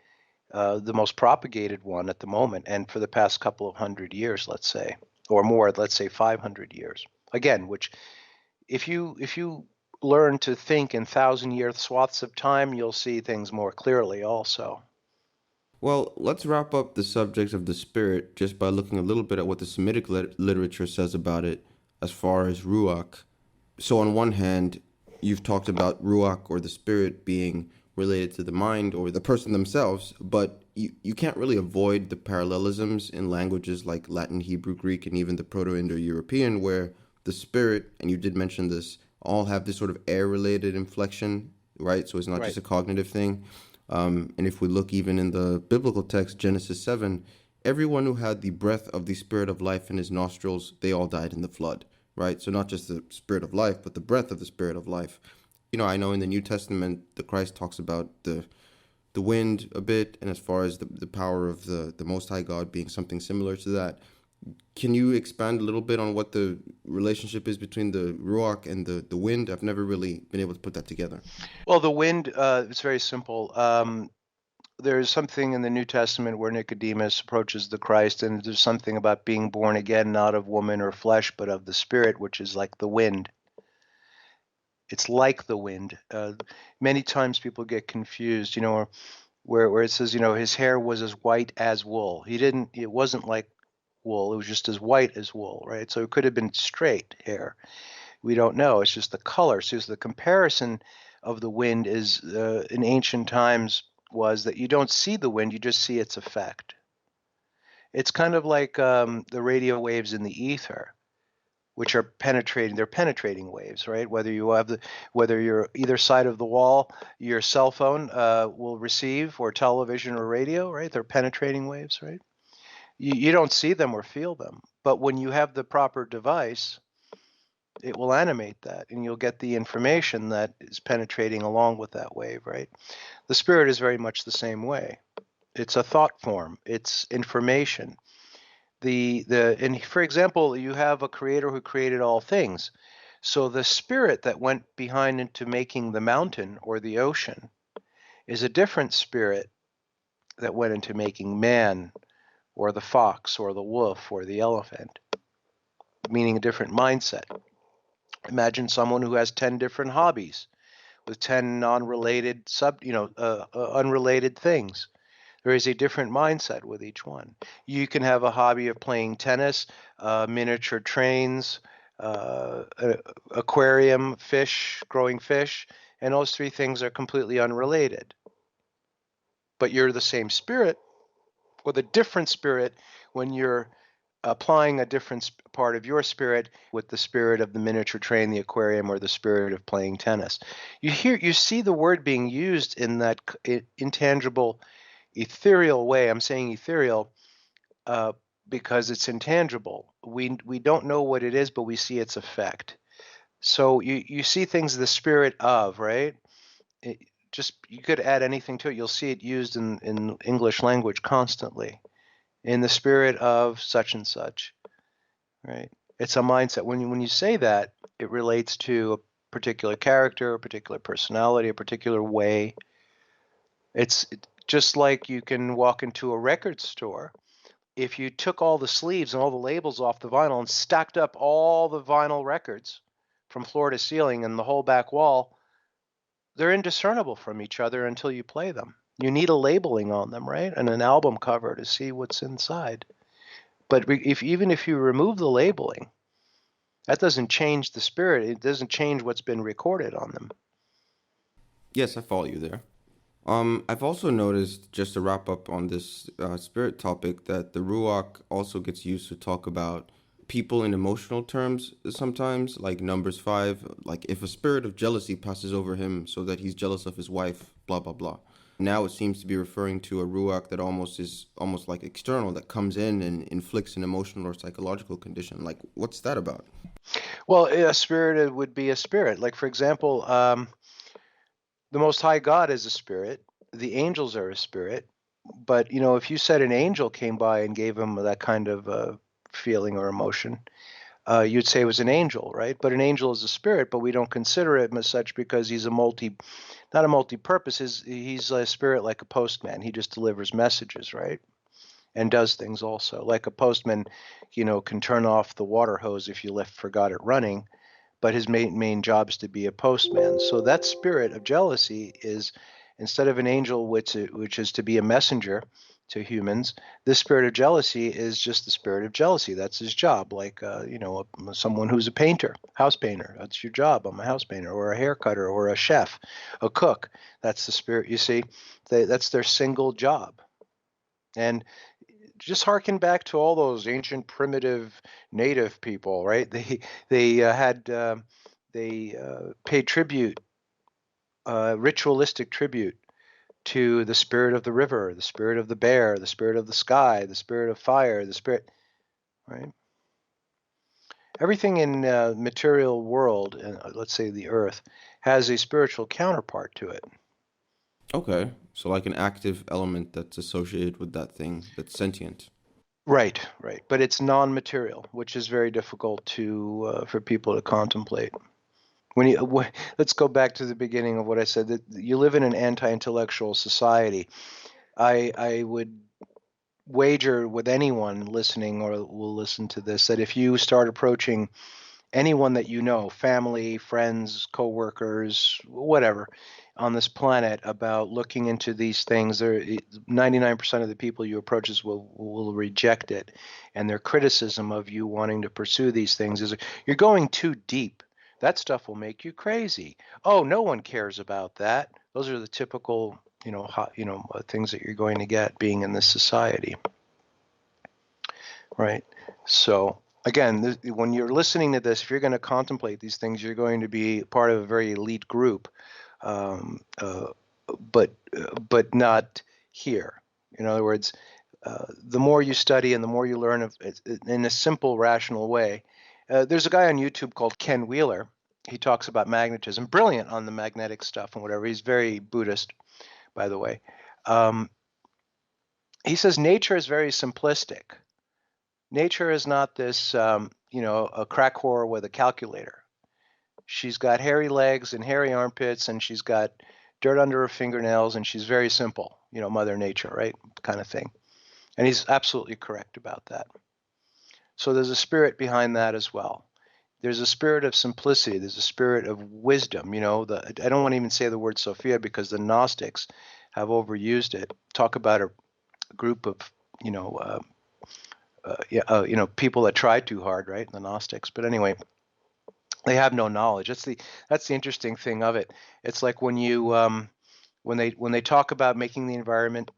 the most propagated one at the moment, and for the past couple of 100 years, let's say, or more, let's say 500 years. Again, which if you learn to think in 1,000-year swaths of time, you'll see things more clearly also. Well, let's wrap up the subject of the spirit just by looking a little bit at what the Semitic literature says about it as far as Ruach. So on one hand, you've talked about Ruach, or the spirit, being related to the mind or the person themselves, but you can't really avoid the parallelisms in languages like Latin, Hebrew, Greek, and even the Proto-Indo-European, where the spirit, and you did mention this, all have this sort of air-related inflection, right? So it's not just a cognitive thing. And if we look even in the biblical text, Genesis 7, everyone who had the breath of the spirit of life in his nostrils, they all died in the flood, right? So not just the spirit of life, but the breath of the spirit of life. I know in the New Testament, the Christ talks about the the wind a bit, and as far as the power of the Most High God being something similar to that. Can you expand a little bit on what the relationship is between the ruach and the wind? I've never really been able to put that together. Well, the wind, it's very simple. There's something in the New Testament where Nicodemus approaches the Christ, and there's something about being born again, not of woman or flesh, but of the Spirit, which is like the wind. It's like the wind. Many times people get confused, where it says, his hair was as white as wool. It wasn't like wool. It was just as white as wool, right? So it could have been straight hair. We don't know. It's just the color. So the comparison of the wind is in ancient times was that you don't see the wind, you just see its effect. It's kind of like the radio waves in the ether, which are penetrating. They're penetrating waves, right? Whether you're either side of the wall, your cell phone will receive, or television or radio, right? They're penetrating waves, right? You don't see them or feel them, but when you have the proper device, it will animate that, and you'll get the information that is penetrating along with that wave, right? The spirit is very much the same way. It's a thought form. It's information. And for example, you have a creator who created all things. So the spirit that went behind into making the mountain or the ocean is a different spirit that went into making man or the fox or the wolf or the elephant, meaning a different mindset. Imagine someone who has 10 different hobbies with 10 non-related unrelated things. There is a different mindset with each one. You can have a hobby of playing tennis, miniature trains, aquarium, fish, growing fish, and those three things are completely unrelated. But you're the same spirit with a different spirit when you're applying a different part of your spirit with the spirit of the miniature train, the aquarium, or the spirit of playing tennis. You see the word being used in that intangible, ethereal way. I'm saying ethereal because it's intangible. We don't know what it is, but we see its effect. So you see things the spirit of, right? You could add anything to it. You'll see it used in English language constantly. In the spirit of such and such, right? It's a mindset. When you say that, it relates to a particular character, a particular personality, a particular way. It's just like you can walk into a record store. If you took all the sleeves and all the labels off the vinyl and stacked up all the vinyl records from floor to ceiling and the whole back wall, they're indiscernible from each other until you play them. You need a labeling on them, right? And an album cover to see what's inside. But even if you remove the labeling, that doesn't change the spirit. It doesn't change what's been recorded on them. Yes, I follow you there. I've also noticed, just to wrap up on this spirit topic, that the ruach also gets used to talk about people in emotional terms sometimes, like Numbers 5, like if a spirit of jealousy passes over him so that he's jealous of his wife, blah, blah, blah. Now it seems to be referring to a ruach that is almost like external, that comes in and inflicts an emotional or psychological condition. Like, what's that about? Well, a spirit would be a spirit. Like, for example, the Most High God is a spirit. The angels are a spirit. But, if you said an angel came by and gave him that kind of feeling or emotion, you'd say it was an angel, right? But an angel is a spirit, but we don't consider him as such because he's not a multi-purpose. He's a spirit like a postman. He just delivers messages, right? And does things also. Like a postman, can turn off the water hose if you forgot it running, but his main job is to be a postman. So that spirit of jealousy is, instead of an angel, which is to be a messenger to humans, this spirit of jealousy is just the spirit of jealousy. That's his job. Like someone who's a painter, house painter. That's your job. I'm a house painter, or a hair cutter, or a chef, a cook. That's the spirit. You see, that's their single job. And just harken back to all those ancient primitive native people, right? They paid tribute, ritualistic tribute to the spirit of the river, the spirit of the bear, the spirit of the sky, the spirit of fire, the spirit, right? Everything in material world, let's say the earth, has a spiritual counterpart to it. Okay. So like an active element that's associated with that thing that's sentient. Right, right. But it's non-material, which is very difficult to for people to contemplate. When let's go back to the beginning of what I said, that you live in an anti-intellectual society. I would wager with anyone listening or will listen to this that if you start approaching anyone that you know, family, friends, coworkers, whatever, on this planet about looking into these things, 99% of the people you approaches will reject it, and their criticism of you wanting to pursue these things is you're going too deep. That stuff will make you crazy. Oh, no one cares about that. Those are the typical, things that you're going to get being in this society, right? So again, when you're listening to this, if you're going to contemplate these things, you're going to be part of a very elite group, um, uh, but not here. In other words, the more you study and the more you learn in a simple, rational way. There's a guy on YouTube called Ken Wheeler. He talks about magnetism, brilliant on the magnetic stuff and whatever. He's very Buddhist, by the way. Um, he says nature is very simplistic. Nature is not this, a crack whore with a calculator. She's got hairy legs and hairy armpits, and she's got dirt under her fingernails, and she's very simple, Mother Nature, right? Kind of thing. And he's absolutely correct about that. So there's a spirit behind that as well. There's a spirit of simplicity. There's a spirit of wisdom. I don't want to even say the word Sophia because the Gnostics have overused it. Talk about a group of, you know, people that tried too hard, right? The Gnostics. But anyway, they have no knowledge. That's the interesting thing of it. It's like when they talk about making the environment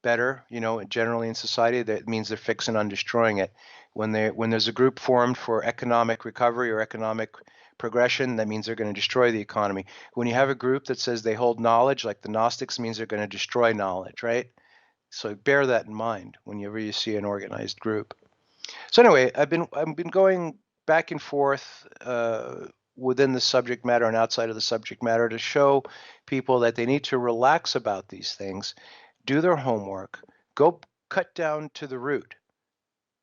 better, generally in society, that means they're fixing on destroying it. When there's a group formed for economic recovery or economic progression, that means they're going to destroy the economy. When you have a group that says they hold knowledge, like the Gnostics, means they're going to destroy knowledge, right? So bear that in mind whenever you see an organized group. So anyway, I've been going back and forth within the subject matter and outside of the subject matter to show people that they need to relax about these things, do their homework, go cut down to the root,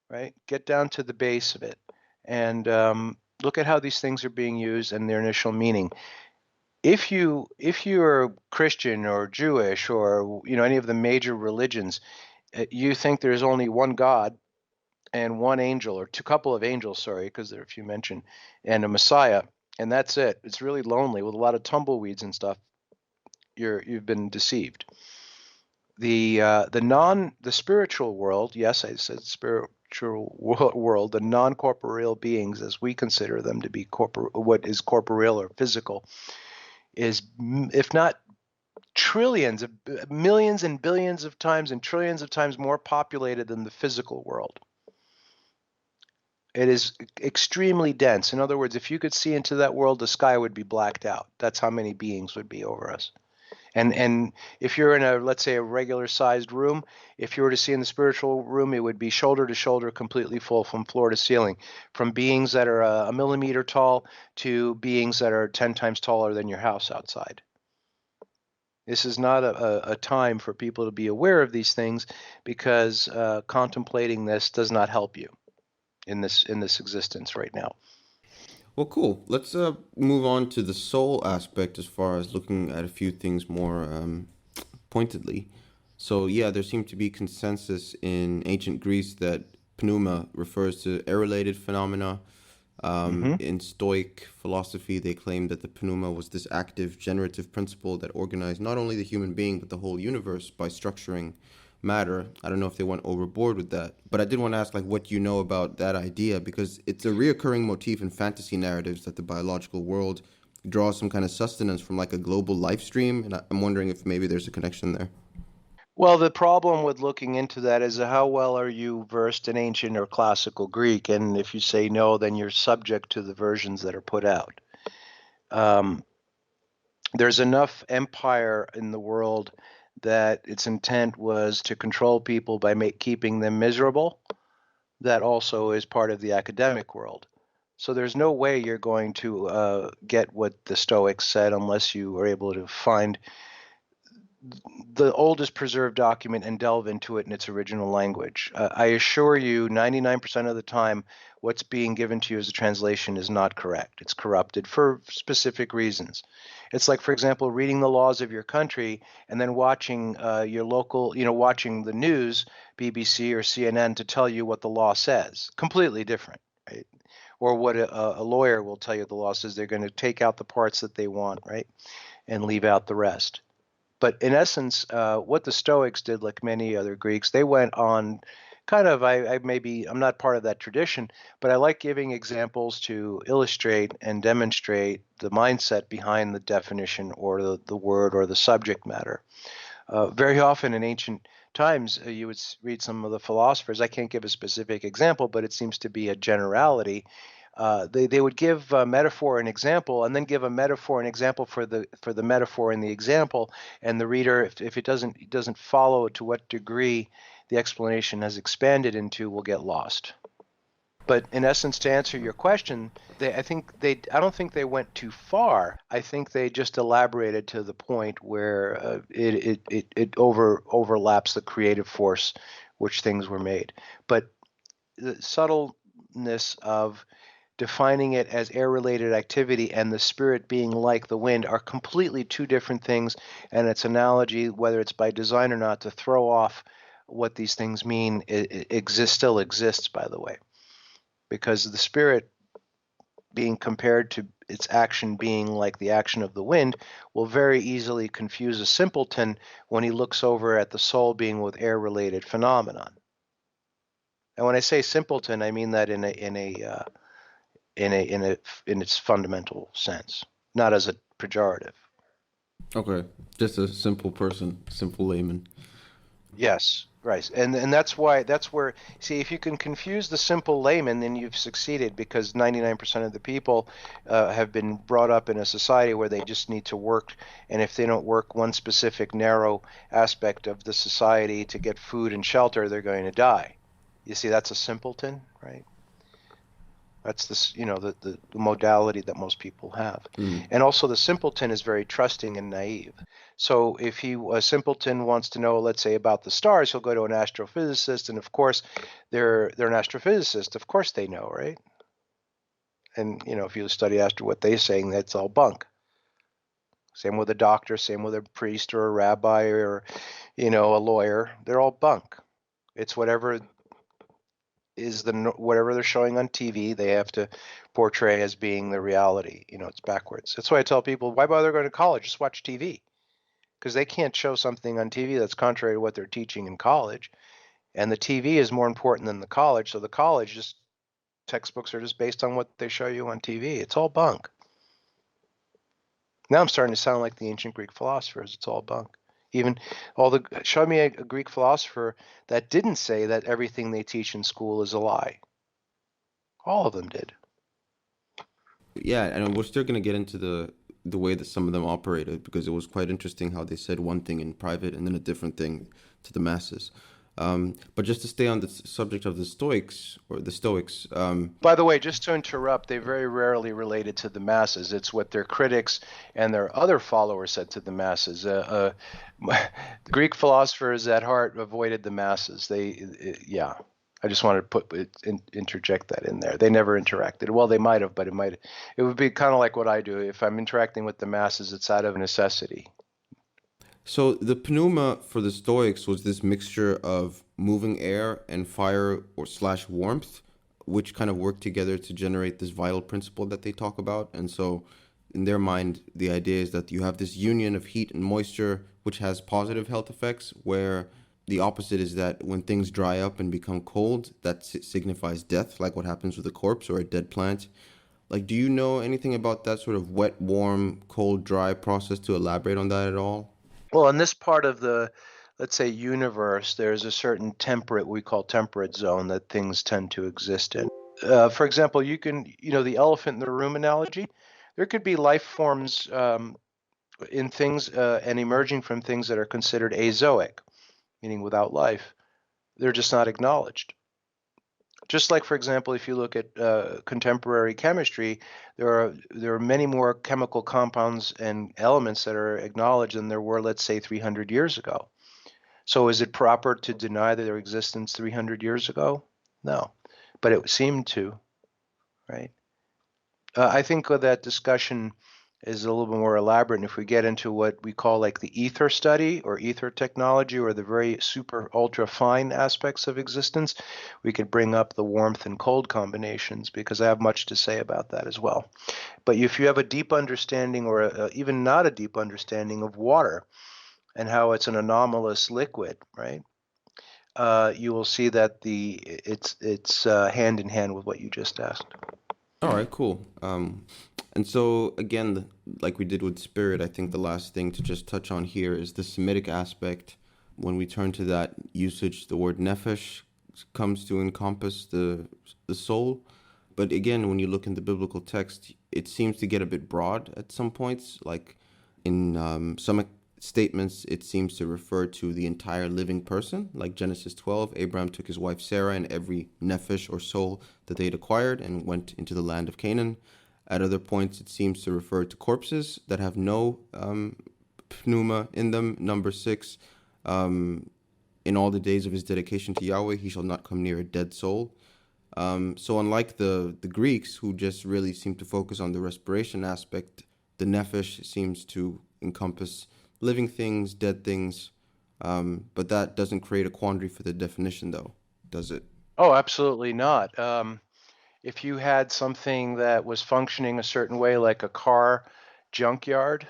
right? Get down to the base of it, and look at how these things are being used and their initial meaning. If you're Christian or Jewish or any of the major religions, you think there's only one God and one angel or two couple of angels, sorry, because there are a few mentioned, and a Messiah, and that's it. It's really lonely with a lot of tumbleweeds and stuff. You've been deceived. The spiritual world, yes, I said spiritual world, the non-corporeal beings as we consider them to be what is corporeal or physical, is, if not trillions of millions and billions of times and trillions of times more populated than the physical world. It is extremely dense. In other words, if you could see into that world, the sky would be blacked out. That's how many beings would be over us. And if you're in let's say, a regular sized room, if you were to see in the spiritual room, it would be shoulder to shoulder, completely full from floor to ceiling, from beings that are a millimeter tall to beings that are 10 times taller than your house outside. This is not a time for people to be aware of these things because contemplating this does not help you in this existence right now. Well, cool. Let's move on to the soul aspect as far as looking at a few things more pointedly. So, yeah, there seemed to be consensus in ancient Greece that pneuma refers to air-related phenomena. Mm-hmm. In Stoic philosophy, they claimed that the pneuma was this active generative principle that organized not only the human being but the whole universe by structuring matter. I don't know if they went overboard with that, but I did want to ask, like, what you know about that idea, because it's a reoccurring motif in fantasy narratives that the biological world draws some kind of sustenance from like a global life stream, and I'm wondering if maybe there's a connection there. Well, the problem with looking into that is how well are you versed in ancient or classical Greek? And if you say no, then you're subject to the versions that are put out. Um, there's enough empire in the world that its intent was to control people by keeping them miserable. That also is part of the academic world. So there's no way you're going to get what the Stoics said unless you are able to find the oldest preserved document and delve into it in its original language. I assure you, 99% of the time, what's being given to you as a translation is not correct. It's corrupted for specific reasons. It's like, for example, reading the laws of your country and then watching your local, watching the news, BBC or CNN, to tell you what the law says. Completely different, right? Or what a lawyer will tell you the law says. They're going to take out the parts that they want, right, and leave out the rest. But in essence, what the Stoics did, like many other Greeks, they went on kind of, I'm not part of that tradition, but I like giving examples to illustrate and demonstrate the mindset behind the definition or the word or the subject matter. Very often in ancient times, you would read some of the philosophers. I can't give a specific example, but it seems to be a generality. They would give a metaphor and example, and then give a metaphor and example for the metaphor and the example, and the reader, if it doesn't follow to what degree the explanation has expanded into, will get lost. But in essence, to answer your question, I don't think they went too far. I think they just elaborated to the point where it overlaps the creative force which things were made. But the subtleness of defining it as air-related activity and the spirit being like the wind are completely two different things, and its analogy, whether it's by design or not, to throw off what these things mean, still exists, by the way. Because the spirit being compared to its action being like the action of the wind will very easily confuse a simpleton when he looks over at the soul being with air-related phenomenon. And when I say simpleton, I mean that in its fundamental sense, not as a pejorative. Okay, just a simple person, simple layman. Yes, right. And that's where, see, if you can confuse the simple layman, then you've succeeded, because 99% of the people have been brought up in a society where they just need to work, and if they don't work one specific narrow aspect of the society to get food and shelter, they're going to die. You see, that's a simpleton, right? That's the modality that most people have. And also the simpleton is very trusting and naive. So if a simpleton wants to know, let's say, about the stars, he'll go to an astrophysicist, and of course they're an astrophysicist. Of course they know, right? And if you study what they're saying, that's all bunk. Same with a doctor, same with a priest or a rabbi or a lawyer. They're all bunk. It's whatever they're showing on TV, they have to portray as being the reality. It's backwards. That's why I tell people, why bother going to college? Just watch TV. Because they can't show something on TV that's contrary to what they're teaching in college. And the TV is more important than the college. So the college textbooks are just based on what they show you on TV. It's all bunk. Now I'm starting to sound like the ancient Greek philosophers. It's all bunk. Even show me a Greek philosopher that didn't say that everything they teach in school is a lie. All of them did. Yeah, and we're still going to get into the way that some of them operated, because it was quite interesting how they said one thing in private and then a different thing to the masses. But just to stay on the subject of the Stoics. By the way, just to interrupt, they very rarely related to the masses. It's what their critics and their other followers said to the masses. Greek philosophers at heart avoided the masses. I just wanted to interject that in there. They never interacted. Well, they might have, but it would be kind of like what I do. If I'm interacting with the masses, it's out of necessity. So the pneuma for the Stoics was this mixture of moving air and fire or / warmth, which kind of worked together to generate this vital principle that they talk about. And so in their mind, the idea is that you have this union of heat and moisture, which has positive health effects, where the opposite is that when things dry up and become cold, that signifies death, like what happens with a corpse or a dead plant. Like, do you know anything about that sort of wet, warm, cold, dry process to elaborate on that at all? Well, in this part of the, let's say, universe, there's a certain we call temperate zone that things tend to exist in. For example, you can, the elephant in the room analogy, there could be life forms in things and emerging from things that are considered azoic, meaning without life. They're just not acknowledged. Just like, for example, if you look at contemporary chemistry, there are many more chemical compounds and elements that are acknowledged than there were, let's say, 300 years ago. So is it proper to deny their existence 300 years ago? No, but it seemed to, right? I think that discussion is a little bit more elaborate. And if we get into what we call like the ether study or ether technology or the very super ultra fine aspects of existence, we could bring up the warmth and cold combinations because I have much to say about that as well. But if you have a deep understanding or even not a deep understanding of water and how it's an anomalous liquid, right? You will see that it's hand in hand with what you just asked. All right, cool. And so again, like we did with spirit, I think the last thing to just touch on here is the Semitic aspect. When we turn to that usage, the word nefesh comes to encompass the soul. But again, when you look in the biblical text, it seems to get a bit broad at some points. Like in some statements, it seems to refer to the entire living person. Like Genesis 12, Abraham took his wife Sarah and every nefesh or soul that they had acquired and went into the land of Canaan. At other points, it seems to refer to corpses that have no pneuma in them. Number 6, in all the days of his dedication to Yahweh, he shall not come near a dead soul. So unlike the Greeks, who just really seem to focus on the respiration aspect, the nefesh seems to encompass living things, dead things, but that doesn't create a quandary for the definition, though, does it? Oh, absolutely not. If you had something that was functioning a certain way, like a car junkyard,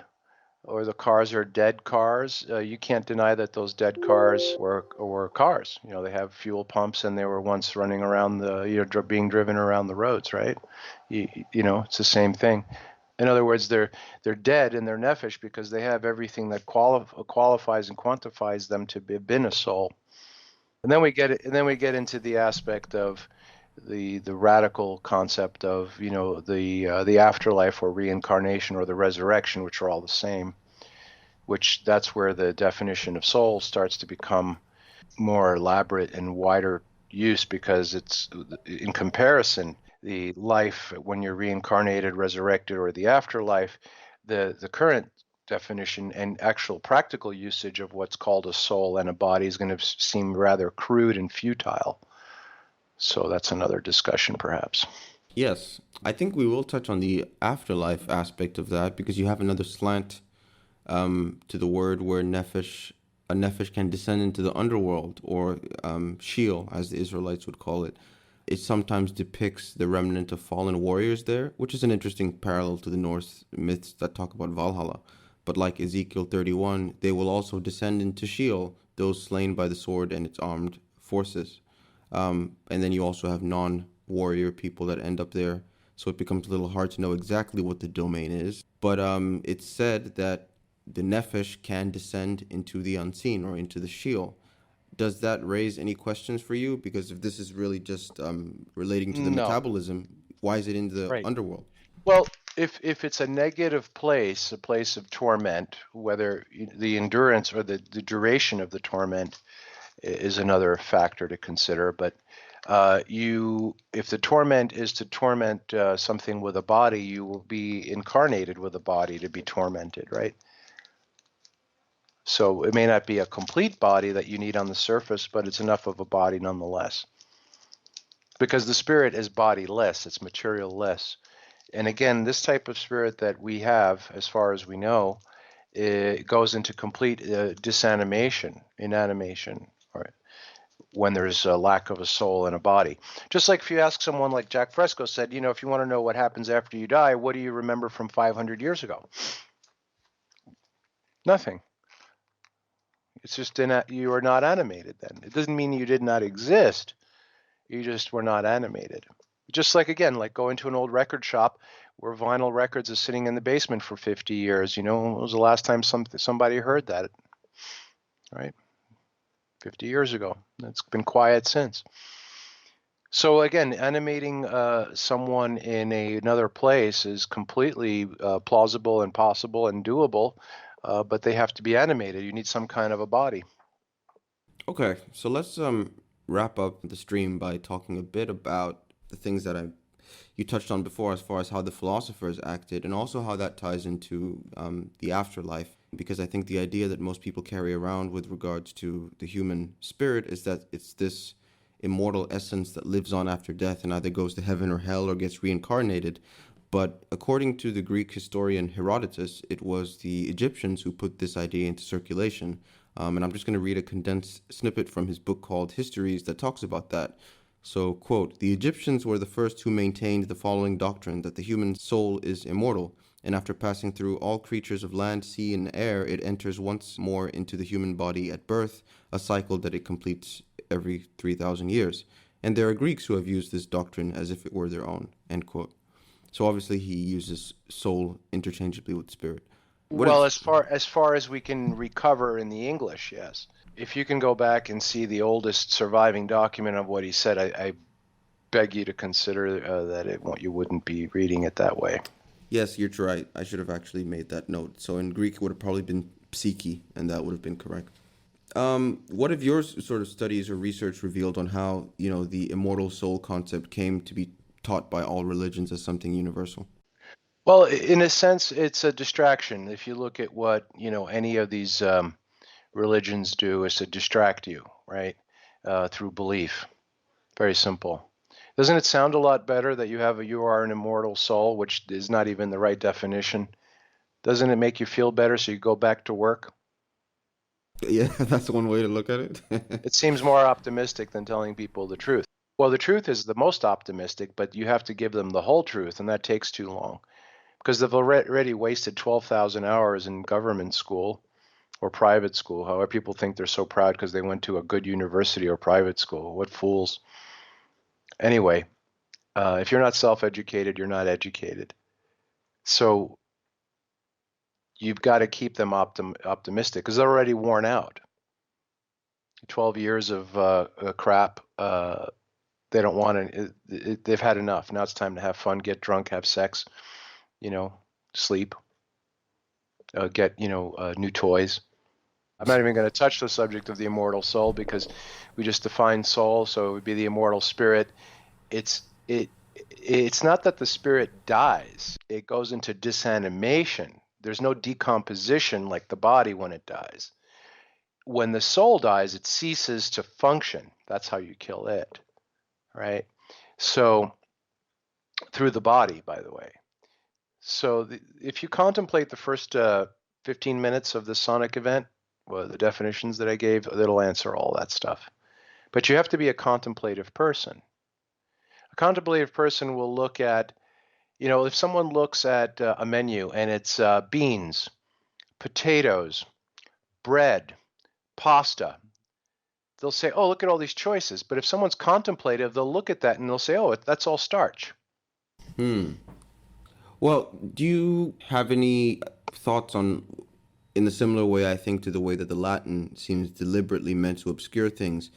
or the cars are dead cars, you can't deny that those dead cars were cars. You know, they have fuel pumps and they were once running around being driven around the roads, right? You know, it's the same thing. In other words, they're dead in their nefesh because they have everything that qualifies and quantifies them to have been a soul. And then we get into the aspect of the radical concept of the afterlife or reincarnation or the resurrection, which are all the same. Which that's where the definition of soul starts to become more elaborate and wider use because it's in comparison the life when you're reincarnated, resurrected, or the afterlife, the current definition and actual practical usage of what's called a soul and a body is going to seem rather crude and futile. So that's another discussion, perhaps. Yes, I think we will touch on the afterlife aspect of that because you have another slant to the word where a nefesh can descend into the underworld or Sheol, as the Israelites would call it. It sometimes depicts the remnant of fallen warriors there, which is an interesting parallel to the Norse myths that talk about Valhalla. But like Ezekiel 31, they will also descend into Sheol, those slain by the sword and its armed forces. And then you also have non-warrior people that end up there. So it becomes a little hard to know exactly what the domain is. But it's said that the nefesh can descend into the unseen or into the Sheol. Does that raise any questions for you? Because if this is really just relating to the No. metabolism, why is it in the Right. underworld? Well, if it's a negative place, a place of torment, whether the endurance or the duration of the torment is another factor to consider. But if the torment is to torment something with a body, you will be incarnated with a body to be tormented, right? So it may not be a complete body that you need on the surface, but it's enough of a body nonetheless. Because the spirit is bodiless, it's material-less. And again, this type of spirit that we have, as far as we know, it goes into complete disanimation, inanimation, or when there's a lack of a soul and a body. Just like if you ask someone like Jack Fresco said, if you want to know what happens after you die, what do you remember from 500 years ago? Nothing. It's just you are not animated then. It doesn't mean you did not exist. You just were not animated. Just like, again, like going to an old record shop where vinyl records are sitting in the basement for 50 years. When was the last time somebody heard that? Right? 50 years ago. It's been quiet since. So again, animating someone in another place is completely plausible and possible and doable, but they have to be animated. You need some kind of a body. Okay, so let's wrap up the stream by talking a bit about the things that you touched on before, as far as how the philosophers acted, and also how that ties into the afterlife. Because I think the idea that most people carry around with regards to the human spirit is that it's this immortal essence that lives on after death and either goes to heaven or hell or gets reincarnated. But according to the Greek historian Herodotus, it was the Egyptians who put this idea into circulation. And I'm just going to read a condensed snippet from his book called Histories that talks about that. So, quote, "The Egyptians were the first who maintained the following doctrine, that the human soul is immortal, and after passing through all creatures of land, sea, and air, it enters once more into the human body at birth, a cycle that it completes every 3,000 years. And there are Greeks who have used this doctrine as if it were their own," end quote. So obviously he uses soul interchangeably with spirit. Well, as far as we can recover in the English, yes. If you can go back and see the oldest surviving document of what he said, I beg you to consider that you wouldn't be reading it that way. Yes, you're right. I should have actually made that note. So in Greek, it would have probably been psyche, and that would have been correct. What have your sort of studies or research revealed on how, the immortal soul concept came to be taught by all religions as something universal? Well, in a sense, it's a distraction. If you look at what, any of these religions do, is to distract you, right, through belief. Very simple. Doesn't it sound a lot better that you are an immortal soul, which is not even the right definition? Doesn't it make you feel better so you go back to work? Yeah, that's one way to look at it. It seems more optimistic than telling people the truth. Well, the truth is the most optimistic, but you have to give them the whole truth, and that takes too long because they've already wasted 12,000 hours in government school or private school. However, people think they're so proud because they went to a good university or private school. What fools. Anyway, if you're not self-educated, you're not educated. So you've got to keep them optimistic because they're already worn out. 12 years of crap. They don't want to. They've had enough. Now it's time to have fun, get drunk, have sex, sleep, get new toys. I'm not even going to touch the subject of the immortal soul because we just defined soul, so it would be the immortal spirit. It's not that the spirit dies. It goes into disanimation. There's no decomposition like the body when it dies. When the soul dies, it ceases to function. That's how you kill it, right? So through the body, by the way. So if you contemplate the first 15 minutes of the sonic event, well, the definitions that I gave, it'll answer all that stuff. But you have to be a contemplative person. A contemplative person will look at, if someone looks at a menu and it's beans, potatoes, bread, pasta, they'll say, oh, look at all these choices. But if someone's contemplative, they'll look at that and they'll say, oh, that's all starch. Well, do you have any thoughts on, in a similar way, I think, to the way that the Latin seems deliberately meant to obscure things,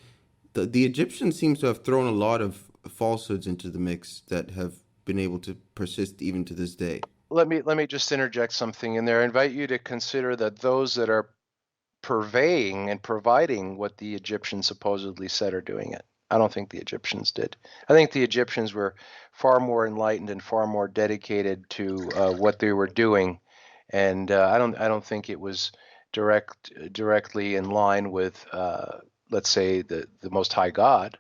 the Egyptians seems to have thrown a lot of falsehoods into the mix that have been able to persist even to this day. Let me just interject something in there. I invite you to consider that those that are purveying and providing what the Egyptians supposedly said are doing it. I don't think the Egyptians did. I think the Egyptians were far more enlightened and far more dedicated to what they were doing, and I don't think it was directly in line with let's say the Most High God.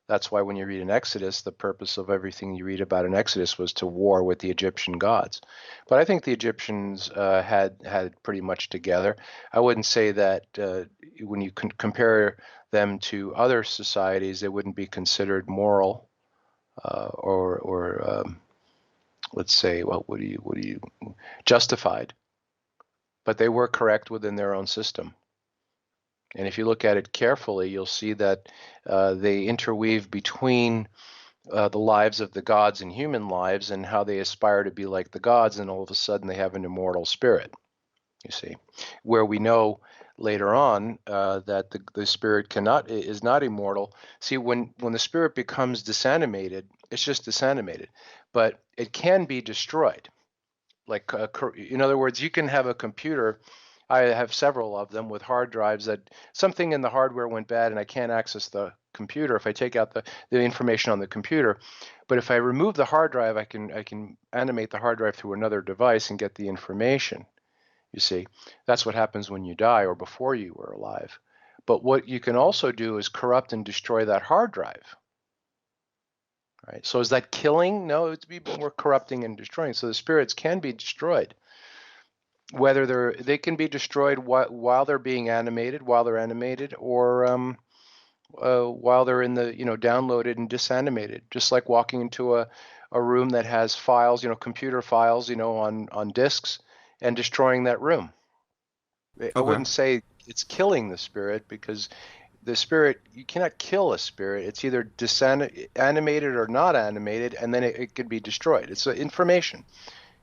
That's why when you read in Exodus, the purpose of everything you read about in Exodus was to war with the Egyptian gods. But I think the Egyptians had pretty much together. I wouldn't say that when you compare them to other societies, they wouldn't be considered moral or let's say, well, what do you justified? But they were correct within their own system. And if you look at it carefully, you'll see that they interweave between the lives of the gods and human lives and how they aspire to be like the gods, and all of a sudden they have an immortal spirit, you see, where we know later on that the spirit is not immortal. See, when the spirit becomes disanimated, it's just disanimated, but it can be destroyed. Like, in other words, you can have a computer I have several of them with hard drives that something in the hardware went bad and I can't access the computer if I take out the information on the computer. But if I remove the hard drive, I can animate the hard drive through another device and get the information. You see, that's what happens when you die or before you were alive. But what you can also do is corrupt and destroy that hard drive. Right? So is that killing? No, we're corrupting and destroying. So the spirits can be destroyed. Whether they can be destroyed while they're being animated, or while they're in the downloaded and disanimated, just like walking into a room that has files, computer files, on disks, and destroying that room. I Okay. wouldn't say it's killing the spirit, because the spirit, you cannot kill a spirit. It's either animated or not animated, and then it could be destroyed. It's information.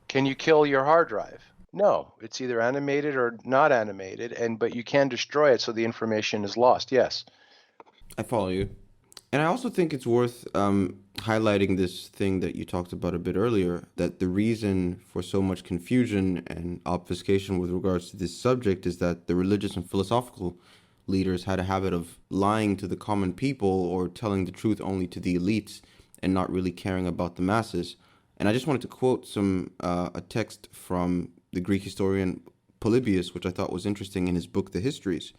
Can you kill your hard drive? No, it's either animated or not animated, but you can destroy it so the information is lost. Yes. I follow you. And I also think it's worth highlighting this thing that you talked about a bit earlier, that the reason for so much confusion and obfuscation with regards to this subject is that the religious and philosophical leaders had a habit of lying to the common people or telling the truth only to the elites and not really caring about the masses. And I just wanted to quote a text from the Greek historian Polybius, which I thought was interesting in his book, The Histories,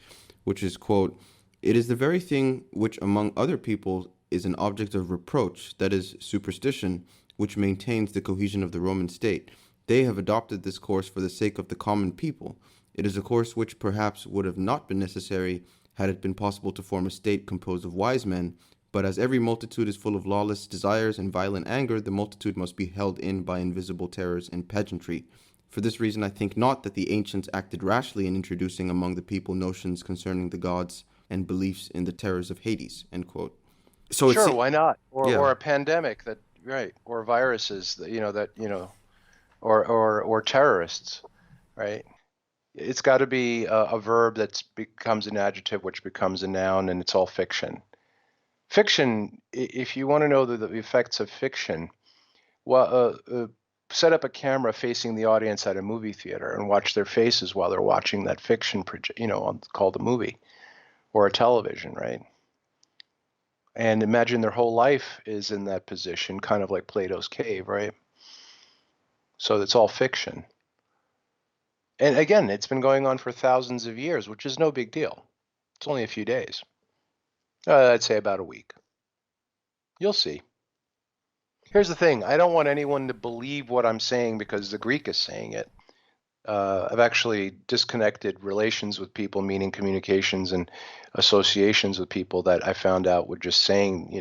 which is, quote, "It is the very thing which among other people is an object of reproach, that is, superstition, which maintains the cohesion of the Roman state. They have adopted this course for the sake of the common people. It is a course which perhaps would have not been necessary had it been possible to form a state composed of wise men, but as every multitude is full of lawless desires and violent anger, the multitude must be held in by invisible terrors and pageantry. For this reason, I think not that the ancients acted rashly in introducing among the people notions concerning the gods and beliefs in the terrors of Hades," end quote. So Sure, why not? Or yeah, a pandemic that, right, or viruses or terrorists, right? It's got to be a verb that becomes an adjective, which becomes a noun, and it's all fiction. Fiction, if you want to know the effects of fiction, well, set up a camera facing the audience at a movie theater and watch their faces while they're watching that fiction project, called a movie or a television, right? And imagine their whole life is in that position, kind of like Plato's cave, right? So it's all fiction. And again, it's been going on for thousands of years, which is no big deal. It's only a few days. I'd say about a week. You'll see. Here's the thing. I don't want anyone to believe what I'm saying because the Greek is saying it. I've actually disconnected relations with people, meaning communications and associations with people that I found out were just saying,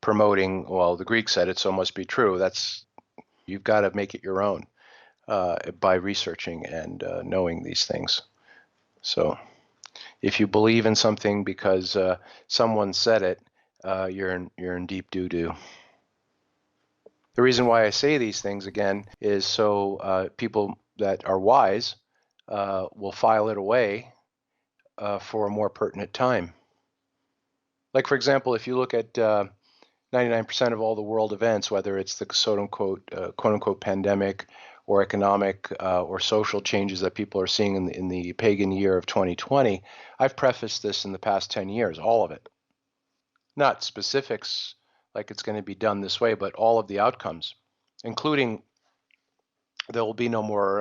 promoting, well, the Greek said it, so it must be true. You've got to make it your own by researching and knowing these things. So if you believe in something because someone said it, you're in deep doo-doo. The reason why I say these things again is so people that are wise will file it away for a more pertinent time. Like, for example, if you look at 99% of all the world events, whether it's the quote unquote pandemic or economic or social changes that people are seeing in the pagan year of 2020, I've prefaced this in the past 10 years, all of it. Not specifics like it's going to be done this way, but all of the outcomes, including there will be no more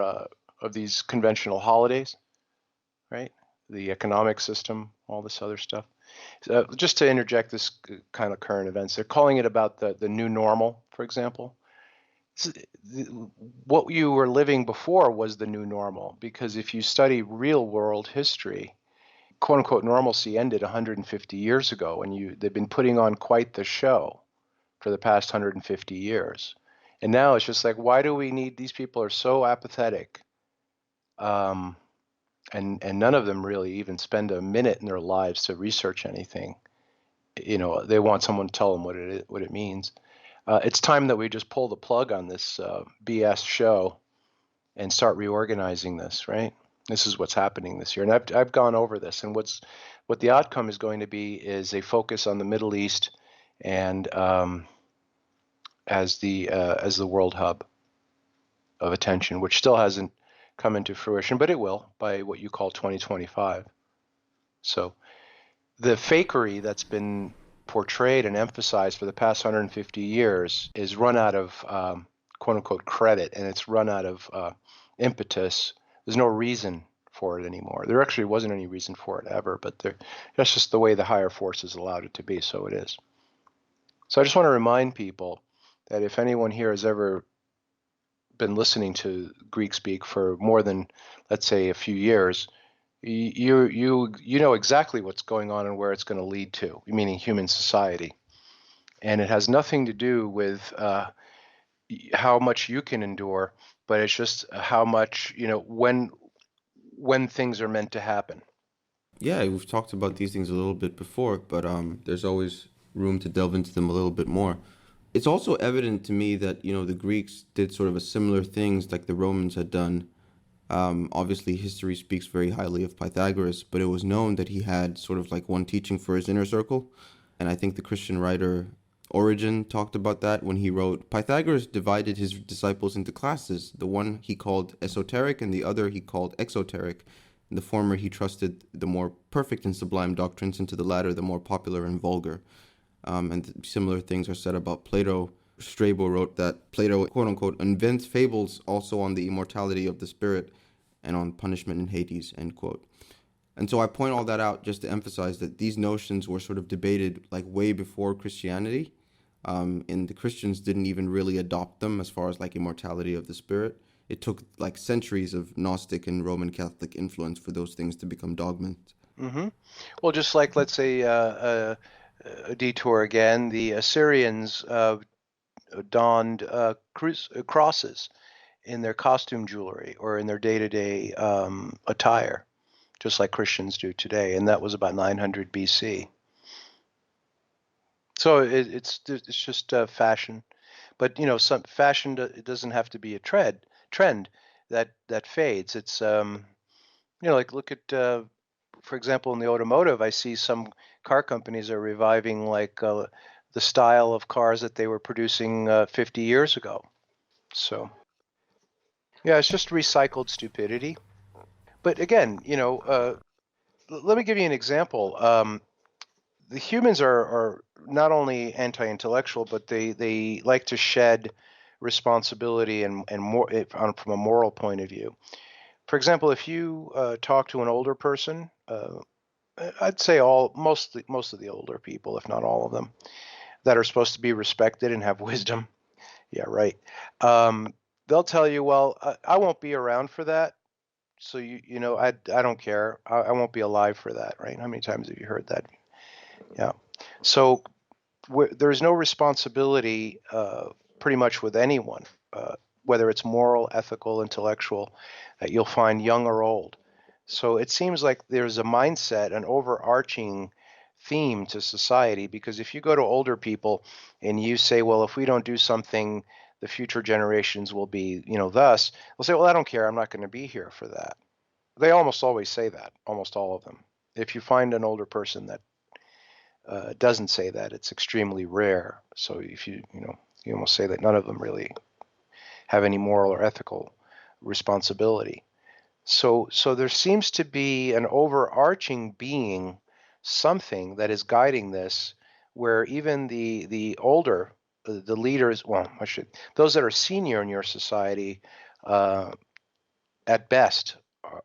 of these conventional holidays, right? The economic system, all this other stuff. Just to interject this kind of current events, they're calling it about the new normal, for example. What you were living before was the new normal, because if you study real world history, quote unquote normalcy ended 150 years ago, and they've been putting on quite the show for the past 150 years. And now it's just like, why do we need, these people are so apathetic. And none of them really even spend a minute in their lives to research anything. They want someone to tell them what it means. It's time that we just pull the plug on this BS show and start reorganizing this, right? This is what's happening this year. And I've gone over this, and what the outcome is going to be is a focus on the Middle East and as the world hub of attention, which still hasn't come into fruition, but it will by what you call 2025. So the fakery that's been portrayed and emphasized for the past 150 years is run out of quote unquote credit, and it's run out of impetus. There's no reason for it anymore. There actually wasn't any reason for it ever, but that's just the way the higher forces allowed it to be, so it is. So I just want to remind people that if anyone here has ever been listening to Greek speak for more than, let's say, a few years, you know exactly what's going on and where it's going to lead to, meaning human society. And it has nothing to do with how much you can endure, but it's just how much, when things are meant to happen. Yeah, we've talked about these things a little bit before, but there's always room to delve into them a little bit more. It's also evident to me that, the Greeks did sort of a similar things like the Romans had done. Obviously, history speaks very highly of Pythagoras, but it was known that he had sort of like one teaching for his inner circle. And I think the Christian writer Origin talked about that when he wrote, Pythagoras divided his disciples into classes. The one he called esoteric and the other he called exoteric. In the former he trusted the more perfect and sublime doctrines, and to the latter the more popular and vulgar. And similar things are said about Plato. Strabo wrote that Plato, quote-unquote, invents fables also on the immortality of the spirit and on punishment in Hades, end quote. And so I point all that out just to emphasize that these notions were sort of debated like way before Christianity. And the Christians didn't even really adopt them as far as like immortality of the spirit. It took like centuries of Gnostic and Roman Catholic influence for those things to become dogmas. Mm-hmm. Well, just like, let's say, a detour again, the Assyrians donned crosses in their costume jewelry or in their day-to-day attire, just like Christians do today, and that was about 900 BC. So it's just fashion, but some fashion it doesn't have to be a trend that fades. It's like look at for example in the automotive, I see some car companies are reviving like the style of cars that they were producing 50 years ago. So yeah, it's just recycled stupidity. But again, let me give you an example. The humans are not only anti-intellectual, but they like to shed responsibility and more from a moral point of view. For example, if you talk to an older person, I'd say most of the older people, if not all of them, that are supposed to be respected and have wisdom. Yeah, right. They'll tell you, well, I won't be around for that. So I don't care. I won't be alive for that, right? How many times have you heard that? Yeah. So there's no responsibility pretty much with anyone, whether it's moral, ethical, intellectual, that you'll find young or old. So it seems like there's a mindset, an overarching theme to society, because if you go to older people and you say, well, if we don't do something, the future generations will be, thus, they'll say, well, I don't care. I'm not going to be here for that. They almost always say that, almost all of them. If you find an older person that doesn't say that, it's extremely rare. So if you almost say that none of them really have any moral or ethical responsibility. So there seems to be an overarching being, something that is guiding this, where even the older, the leaders, those that are senior in your society, at best,